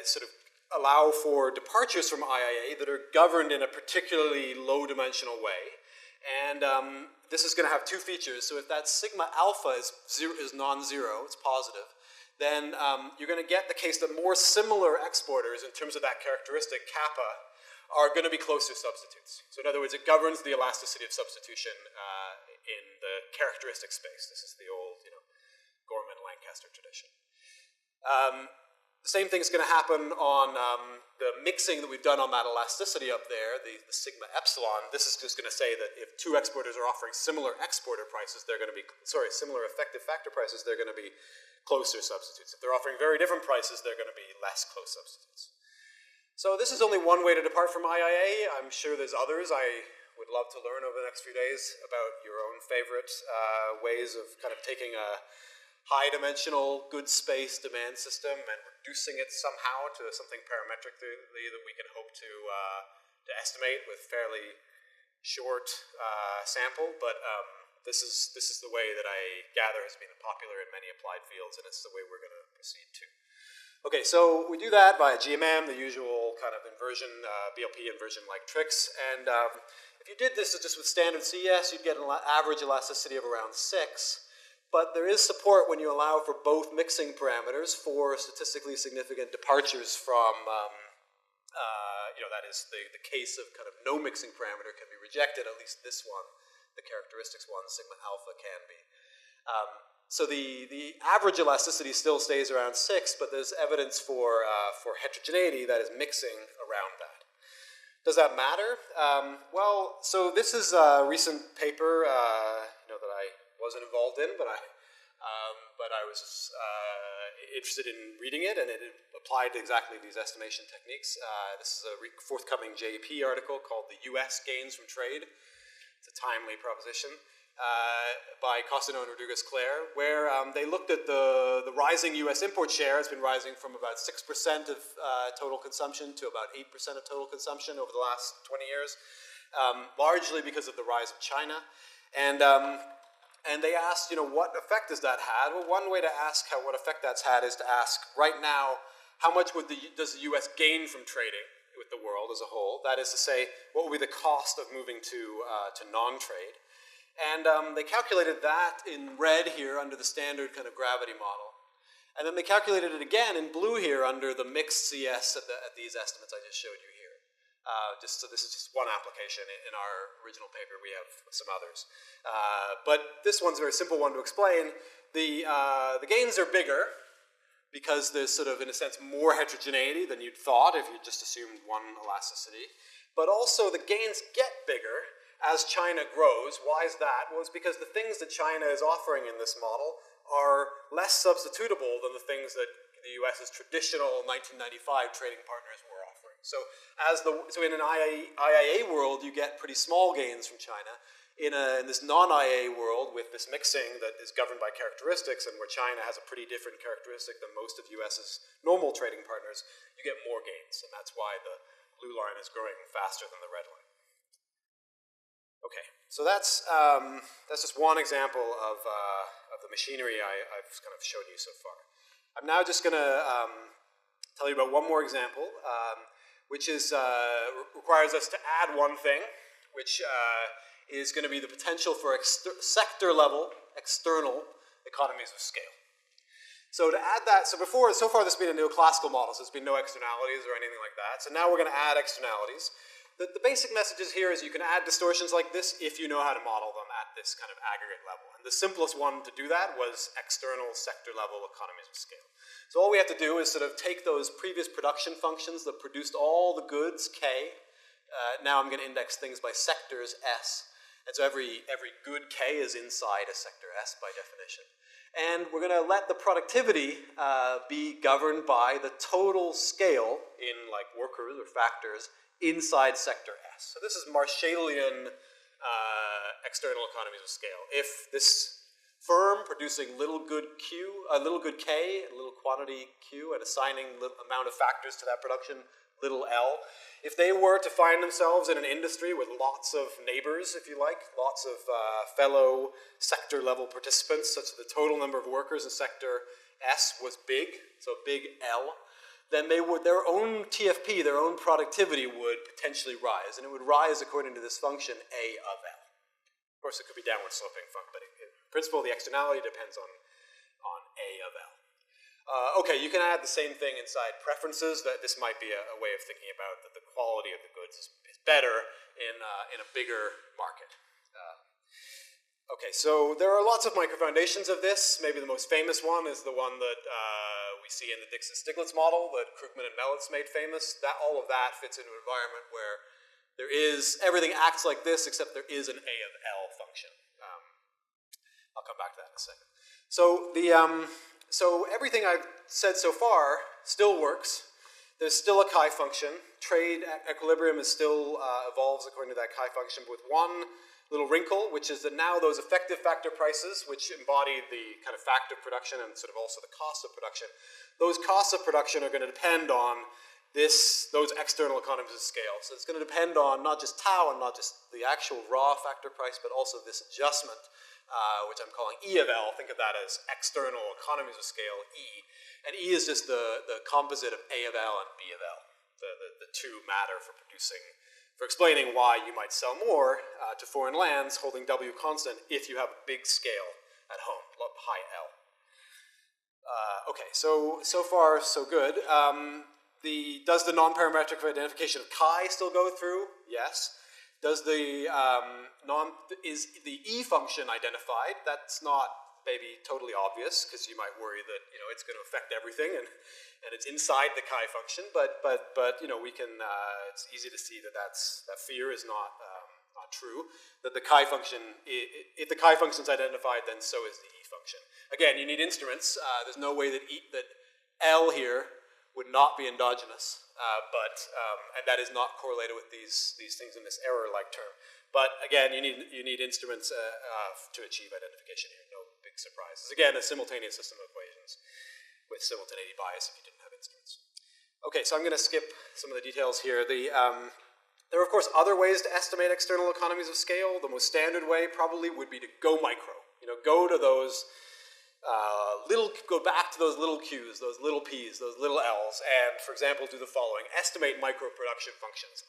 sort of allow for departures from IIA that are governed in a particularly low-dimensional way. And this is going to have two features. So if that sigma alpha is non-zero, it's positive, then you're going to get the case that more similar exporters in terms of that characteristic kappa are going to be closer substitutes. So in other words, it governs the elasticity of substitution in the characteristic space. This is the old, Gorman-Lancaster tradition. The same thing's going to happen on the mixing that we've done on that elasticity up there, the sigma epsilon. This is just going to say that if two exporters are offering similar exporter prices, they're going to be, similar effective factor prices, they're going to be closer substitutes. If they're offering very different prices, they're going to be less close substitutes. So this is only one way to depart from IIA. I'm sure there's others. I would love to learn over the next few days about your own favorite ways of kind of taking a high-dimensional, good space demand system and reducing it somehow to something parametrically that we can hope to estimate with fairly short sample. But this is the way that I gather has been popular in many applied fields, and it's the way we're going to proceed too. Okay, so we do that via GMM, the usual kind of inversion, BLP inversion-like tricks. And if you did this just with standard CS, you'd get an average elasticity of around 6. But there is support when you allow for both mixing parameters for statistically significant departures from, that is the case of kind of no mixing parameter can be rejected, at least this one, the characteristics one, sigma alpha can be. So the average elasticity still stays around 6, but there's evidence for heterogeneity that is mixing around that. Does that matter? Well, so this is a recent paper, that I wasn't involved in, but I was interested in reading it, and it applied exactly these estimation techniques. This is a forthcoming JP article called "The U.S. Gains from Trade." It's a timely proposition by Costano and Rodriguez-Clare, where they looked at the rising U.S. import share. It's been rising from about 6% of total consumption to about 8% of total consumption over the last 20 years, largely because of the rise of China. And they asked, what effect has that had? Well, one way to ask what effect that's had is to ask, right now, how much does the U.S. gain from trading with the world as a whole? That is to say, what will be the cost of moving to non-trade? And they calculated that in red here under the standard kind of gravity model. And then they calculated it again in blue here under the mixed CS at these estimates I just showed you here. So this is just one application. In our original paper, we have some others. But this one's a very simple one to explain. The gains are bigger because there's sort of, in a sense, more heterogeneity than you'd thought if you just assumed one elasticity. But also the gains get bigger as China grows. Why is that? Well, it's because the things that China is offering in this model are less substitutable than the things that the U.S.'s traditional 1995 trading partners were offering. So in an IIA world, you get pretty small gains from China. In this non-IIA world with this mixing that is governed by characteristics and where China has a pretty different characteristic than most of U.S.'s normal trading partners, you get more gains. And that's why the blue line is growing faster than the red line. Okay, so that's just one example of the machinery I've kind of shown you so far. I'm now just going to tell you about one more example, which requires us to add one thing, which is going to be the potential for sector-level external economies of scale. So to add that, so far this has been a neoclassical model, so there's been no externalities or anything like that. So now we're going to add externalities. The basic messages here is you can add distortions like this if you know how to model them at this kind of aggregate level. And the simplest one to do that was external sector-level economies of scale. So all we have to do is sort of take those previous production functions that produced all the goods, K. Now I'm going to index things by sectors, S. And so every good K is inside a sector S by definition. And we're going to let the productivity be governed by the total scale in like workers or factors inside sector S. So this is Marshallian external economies of scale. If this firm producing little good K, a little quantity Q, and assigning amount of factors to that production, little L, if they were to find themselves in an industry with lots of neighbors, if you like, lots of fellow sector-level participants, such that the total number of workers in sector S was big, so big L, then their own TFP, their own productivity would potentially rise, and it would rise according to this function A of L. Of course, it could be downward sloping function, but in principle, the externality depends on A of L. Okay, you can add the same thing inside preferences. That this might be a way of thinking about that the quality of the goods is better in a bigger market. Okay, so there are lots of microfoundations of this. Maybe the most famous one is the one that we we see in the Dixon-Stiglitz model that Krugman and Melitz made famous, all of that fits into an environment where everything acts like this, except there is an A of L function. I'll come back to that in a second. So everything I've said so far still works. There's still a chi function. Trade equilibrium is still evolves according to that chi function, but with one little wrinkle, which is that now those effective factor prices, which embody the kind of fact of production and sort of also the cost of production, those costs of production are going to depend on those external economies of scale. So it's going to depend on not just tau and not just the actual raw factor price, but also this adjustment, which I'm calling E of L. Think of that as external economies of scale, E. And E is just the composite of A of L and B of L. The two matter for explaining why you might sell more to foreign lands holding W constant if you have a big scale at home, high L. Okay, so far so good. Does the non-parametric identification of chi still go through? Yes. Does is the E function identified? That's not maybe totally obvious, because you might worry that it's going to affect everything and it's inside the chi function. But we can. It's easy to see that fear is not true. That the chi function, if the chi function is identified, then so is the E function. Again, you need instruments. There's no way that L here would not be endogenous, and that is not correlated with these things in this error-like term. But again, you need instruments to achieve identification here. No big surprises. Again, a simultaneous system of equations with simultaneity bias if you didn't have instruments. Okay, so I'm going to skip some of the details here. There are, of course, other ways to estimate external economies of scale. The most standard way probably would be to go micro. Go to those go back to those little q's, those little p's, those little l's, and, for example, do the following. Estimate micro-production functions,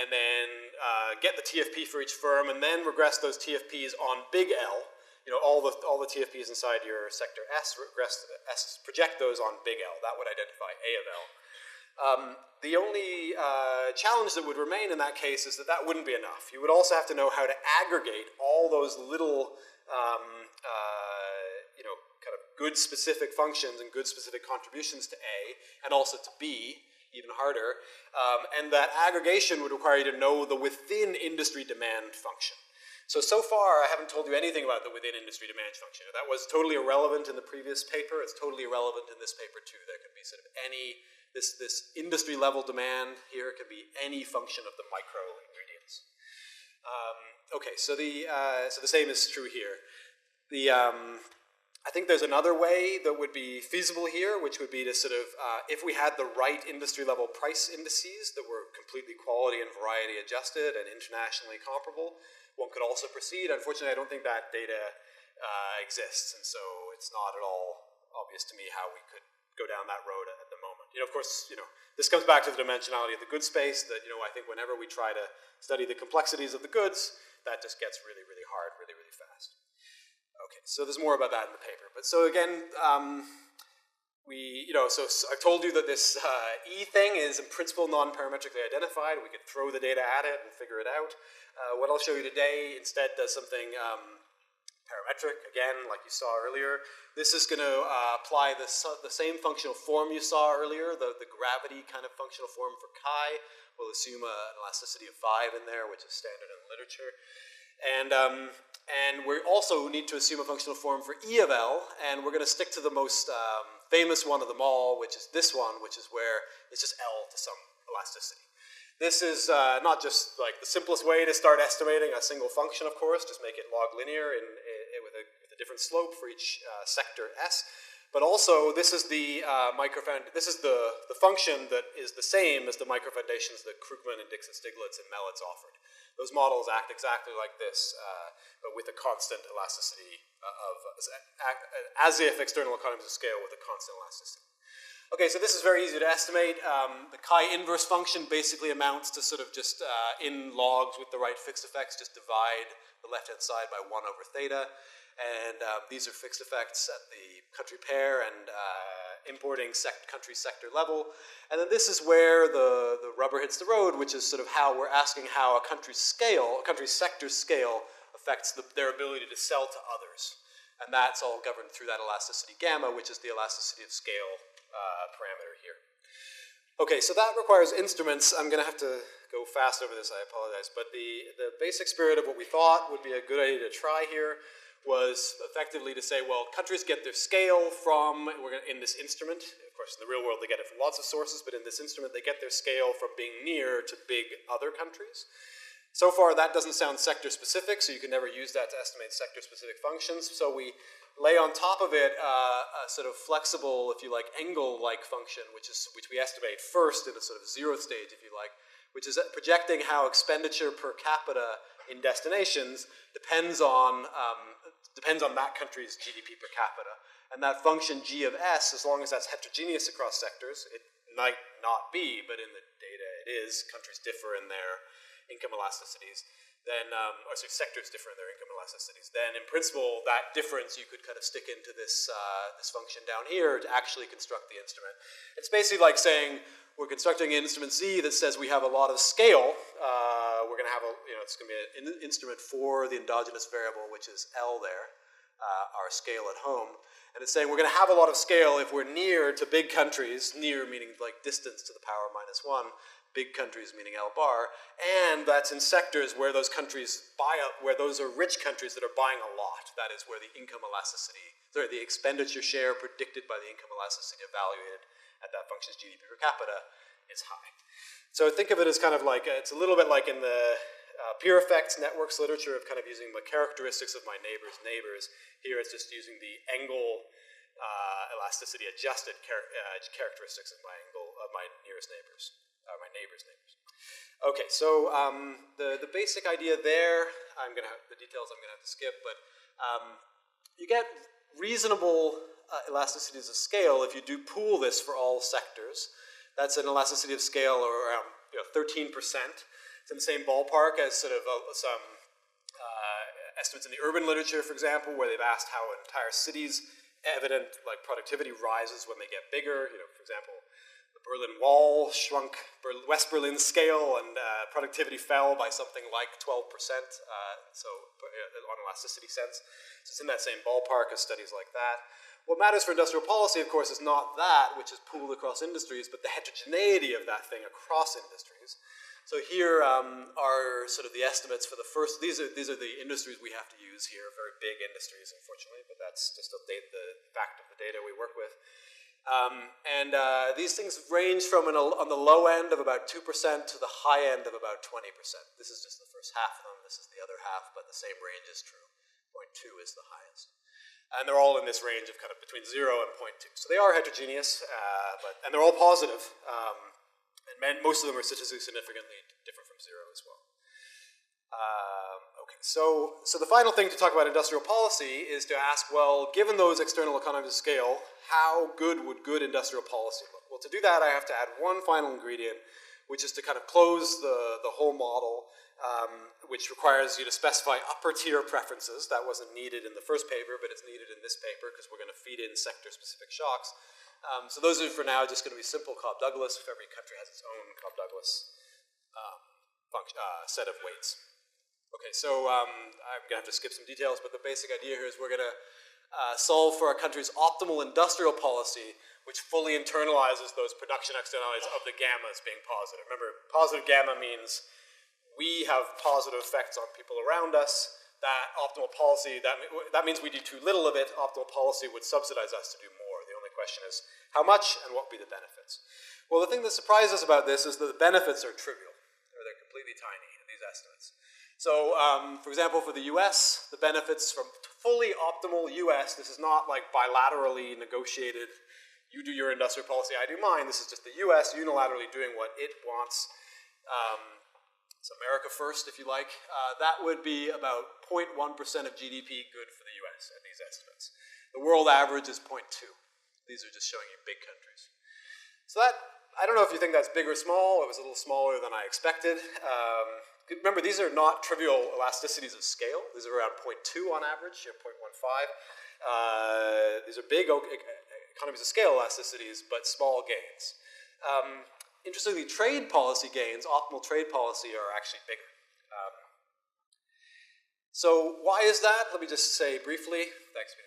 and then get the TFP for each firm, and then regress those TFPs on big L. All the TFPs inside your sector S, project those on big L. That would identify A of L. The only challenge that would remain in that case is that wouldn't be enough. You would also have to know how to aggregate all those little kind of good specific functions and good specific contributions to A and also to B, even harder. And that aggregation would require you to know the within industry demand function. So far, I haven't told you anything about the within industry demand function. That was totally irrelevant in the previous paper. It's totally irrelevant in this paper too. There could be sort of this industry level demand here could be any function of the micro ingredients. Okay, so the same is true here. I think there's another way that would be feasible here, which would be to sort of, if we had the right industry level price indices that were completely quality and variety adjusted and internationally comparable, one could also proceed. Unfortunately, I don't think that data exists, and so it's not at all obvious to me how we could go down that road at the moment. Of course, this comes back to the dimensionality of the good space that, I think whenever we try to study the complexities of the goods, that just gets really, really hard, really, really fast. Okay, so there's more about that in the paper. But so again, so I've told you that this E thing is in principle non-parametrically identified. We could throw the data at it and figure it out. What I'll show you today instead does something parametric, again, like you saw earlier. This is going to apply the same functional form you saw earlier, the gravity kind of functional form for chi. We'll assume an elasticity of 5 in there, which is standard in the literature. And we also need to assume a functional form for E of L, and we're going to stick to the most famous one of them all, which is this one, which is where it's just L to some elasticity. This is not just like the simplest way to start estimating a single function, of course, just make it log linear with a different slope for each sector S. But also, this is the the function that is the same as the microfoundations that Krugman and Dixon-Stiglitz and Melitz offered. Those models act exactly like this, but with a constant elasticity as if external economies of scale with a constant elasticity. Okay, so this is very easy to estimate. The chi inverse function basically amounts to sort of just in logs with the right fixed effects, just divide the left-hand side by 1 over theta. And these are fixed effects at the country pair and importing country sector level. And then this is where the rubber hits the road, which is sort of how we're asking how a country sector scale affects their ability to sell to others. And that's all governed through that elasticity gamma, which is the elasticity of scale parameter here. Okay, so that requires instruments. I'm going to have to go fast over this, I apologize. But the basic spirit of what we thought would be a good idea to try here was effectively to say, well, countries get their scale from, in this instrument. Of course, in the real world, they get it from lots of sources, but in this instrument, they get their scale from being near to big other countries. So far, that doesn't sound sector-specific, so you can never use that to estimate sector-specific functions. So we lay on top of it a sort of flexible, if you like, Engel-like function, which we estimate first in a sort of zero stage, if you like, which is projecting how expenditure per capita in destinations depends on that country's GDP per capita. And that function g of s, as long as that's heterogeneous across sectors, it might not be, but in the data it is, countries differ in their income elasticities, then, sectors differ in their income elasticities, then in principle, that difference you could kind of stick into this, this function down here to actually construct the instrument. It's basically like saying, we're constructing an instrument Z that says we have a lot of scale. We're going to have it's going to be an instrument for the endogenous variable, which is L there, our scale at home. And it's saying we're going to have a lot of scale if we're near to big countries, near meaning like distance to the power of -1, big countries meaning L bar, and that's in sectors where those countries where those are rich countries that are buying a lot. That is where the income elasticity, the expenditure share predicted by the income elasticity evaluated at that function's GDP per capita is high. So think of it as kind of like, it's a little bit like in the peer effects networks literature of kind of using the characteristics of my neighbor's neighbors. Here it's just using the Engel elasticity adjusted characteristics of my nearest neighbors. My neighbor's neighbors. Okay, so the basic idea there, the details I'm going to have to skip, but you get reasonable elasticities of scale if you do pool this for all sectors. That's an elasticity of scale of around 13%. It's in the same ballpark as sort of some estimates in the urban literature, for example, where they've asked how entire cities evident like productivity rises when they get bigger. For example, the Berlin Wall shrunk West Berlin's scale, and productivity fell by something like 12%, so on elasticity sense. So it's in that same ballpark as studies like that. What matters for industrial policy, of course, is not that, which is pooled across industries, but the heterogeneity of that thing across industries. So here are sort of the estimates for the first, these are the industries we have to use here, very big industries, unfortunately, but that's just the fact of the data we work with. These things range from on the low end of about 2% to the high end of about 20%. This is just the first half of them, this is the other half, but the same range is true. 0.2 is the highest. And they're all in this range of kind of between 0 and 0.2. So they are heterogeneous, and they're all positive. And most of them are statistically significantly different from 0 as well. Okay, so the final thing to talk about industrial policy is to ask, well, given those external economies of scale, how good would good industrial policy look? Well, to do that, I have to add one final ingredient, which is to kind of close the whole model, which requires you to specify upper tier preferences. That wasn't needed in the first paper, but it's needed in this paper because we're going to feed in sector-specific shocks. So those are, for now, just going to be simple Cobb-Douglas, if every country has its own Cobb-Douglas set of weights. Okay, so I'm going to have to skip some details, but the basic idea here is we're going to solve for our country's optimal industrial policy, which fully internalizes those production externalities of the gammas being positive. Remember, positive gamma means we have positive effects on people around us. That optimal policy, that means we do too little of it. Optimal policy would subsidize us to do more. The only question is how much and what would be the benefits. Well, the thing that surprises us about this is that the benefits are trivial, or they're completely tiny in these estimates. So, for example, for the US, the benefits from fully optimal US, this is not like bilaterally negotiated, you do your industrial policy, I do mine. This is just the US unilaterally doing what it wants. It's America first, if you like. That would be about 0.1% of GDP good for the US at these estimates. The world average is 0.2. These are just showing you big countries. So that, I don't know if you think that's big or small. It was a little smaller than I expected. Remember, these are not trivial elasticities of scale. These are around 0.2 on average, or 0.15. These are big economies of scale elasticities, but small gains. Interestingly, trade policy gains, optimal trade policy, are actually bigger. So why is that? Let me just say briefly. Thanks, Peter.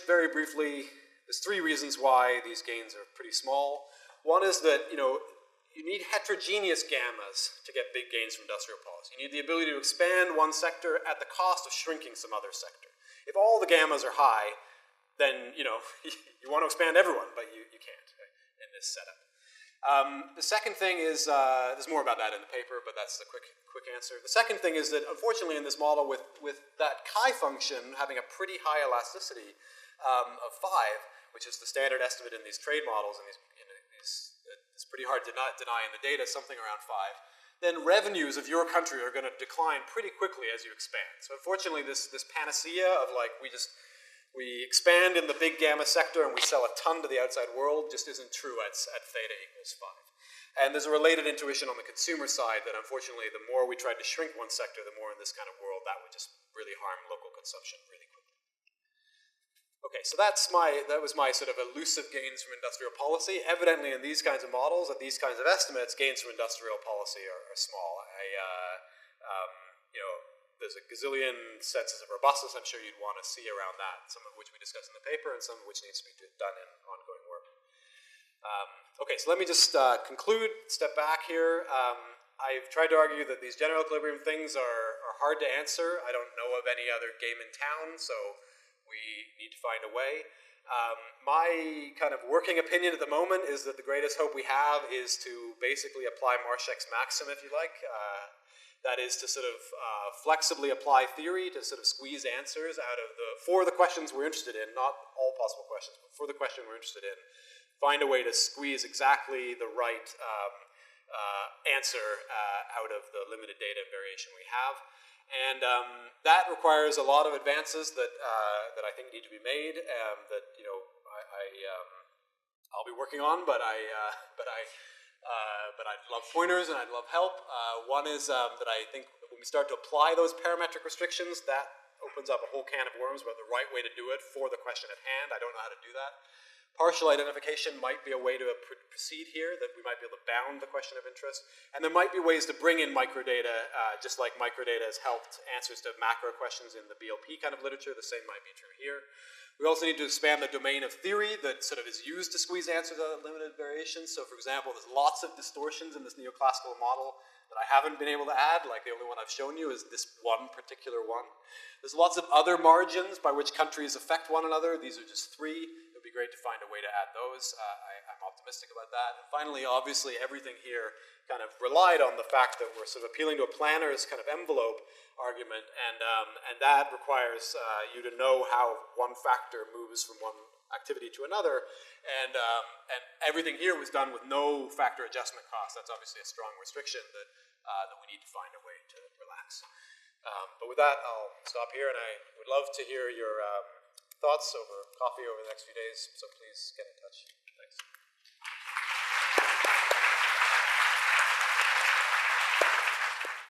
Very briefly, there's three reasons why these gains are pretty small. One is that, you need heterogeneous gammas to get big gains from industrial policy. You need the ability to expand one sector at the cost of shrinking some other sector. If all the gammas are high, then, you want to expand everyone, but you can't in this setup. The second thing is, there's more about that in the paper, but that's the quick answer. The second thing is that, unfortunately, in this model with that chi function having a pretty high elasticity of 5, which is the standard estimate in these trade models, and it's pretty hard to deny in the data, something around 5, then revenues of your country are going to decline pretty quickly as you expand. So unfortunately, this panacea of like, we expand in the big gamma sector and we sell a ton to the outside world just isn't true at theta equals 5. And there's a related intuition on the consumer side that unfortunately the more we tried to shrink one sector, the more in this kind of world that would just really harm local consumption really quickly. Okay, so that was my sort of elusive gains from industrial policy. Evidently in these kinds of models, at these kinds of estimates, gains from industrial policy are small. There's a gazillion senses of robustness I'm sure you'd want to see around that, some of which we discuss in the paper and some of which needs to be done in ongoing work. Okay, so let me just conclude, step back here. I've tried to argue that these general equilibrium things are hard to answer. I don't know of any other game in town, so we need to find a way. My kind of working opinion at the moment is that the greatest hope we have is to basically apply Marshak's maxim, if you like. That is to sort of flexibly apply theory to sort of squeeze answers out of for the questions we're interested in, not all possible questions, but for the question we're interested in, find a way to squeeze exactly the right answer out of the limited data variation we have. And that requires a lot of advances that I think need to be made. That I'll be working on, but I'd love pointers and I'd love help. One is that I think when we start to apply those parametric restrictions, that opens up a whole can of worms about the right way to do it for the question at hand. I don't know how to do that. Partial identification might be a way to proceed here, that we might be able to bound the question of interest. And there might be ways to bring in microdata, just like microdata has helped answers to macro questions in the BLP kind of literature. The same might be true here. We also need to expand the domain of theory that sort of is used to squeeze answers out of limited variations. So for example, there's lots of distortions in this neoclassical model that I haven't been able to add. Like the only one I've shown you is this one particular one. There's lots of other margins by which countries affect one another. These are just 3. It would be great to find a way to add those. I'm optimistic about that. And finally, obviously, everything here kind of relied on the fact that we're sort of appealing to a planner's kind of envelope argument, and that requires you to know how one factor moves from one activity to another, and everything here was done with no factor adjustment cost. That's obviously a strong restriction that we need to find a way to relax. But with that, I'll stop here, and I would love to hear your thoughts over coffee over the next few days, so please get in touch. Thanks.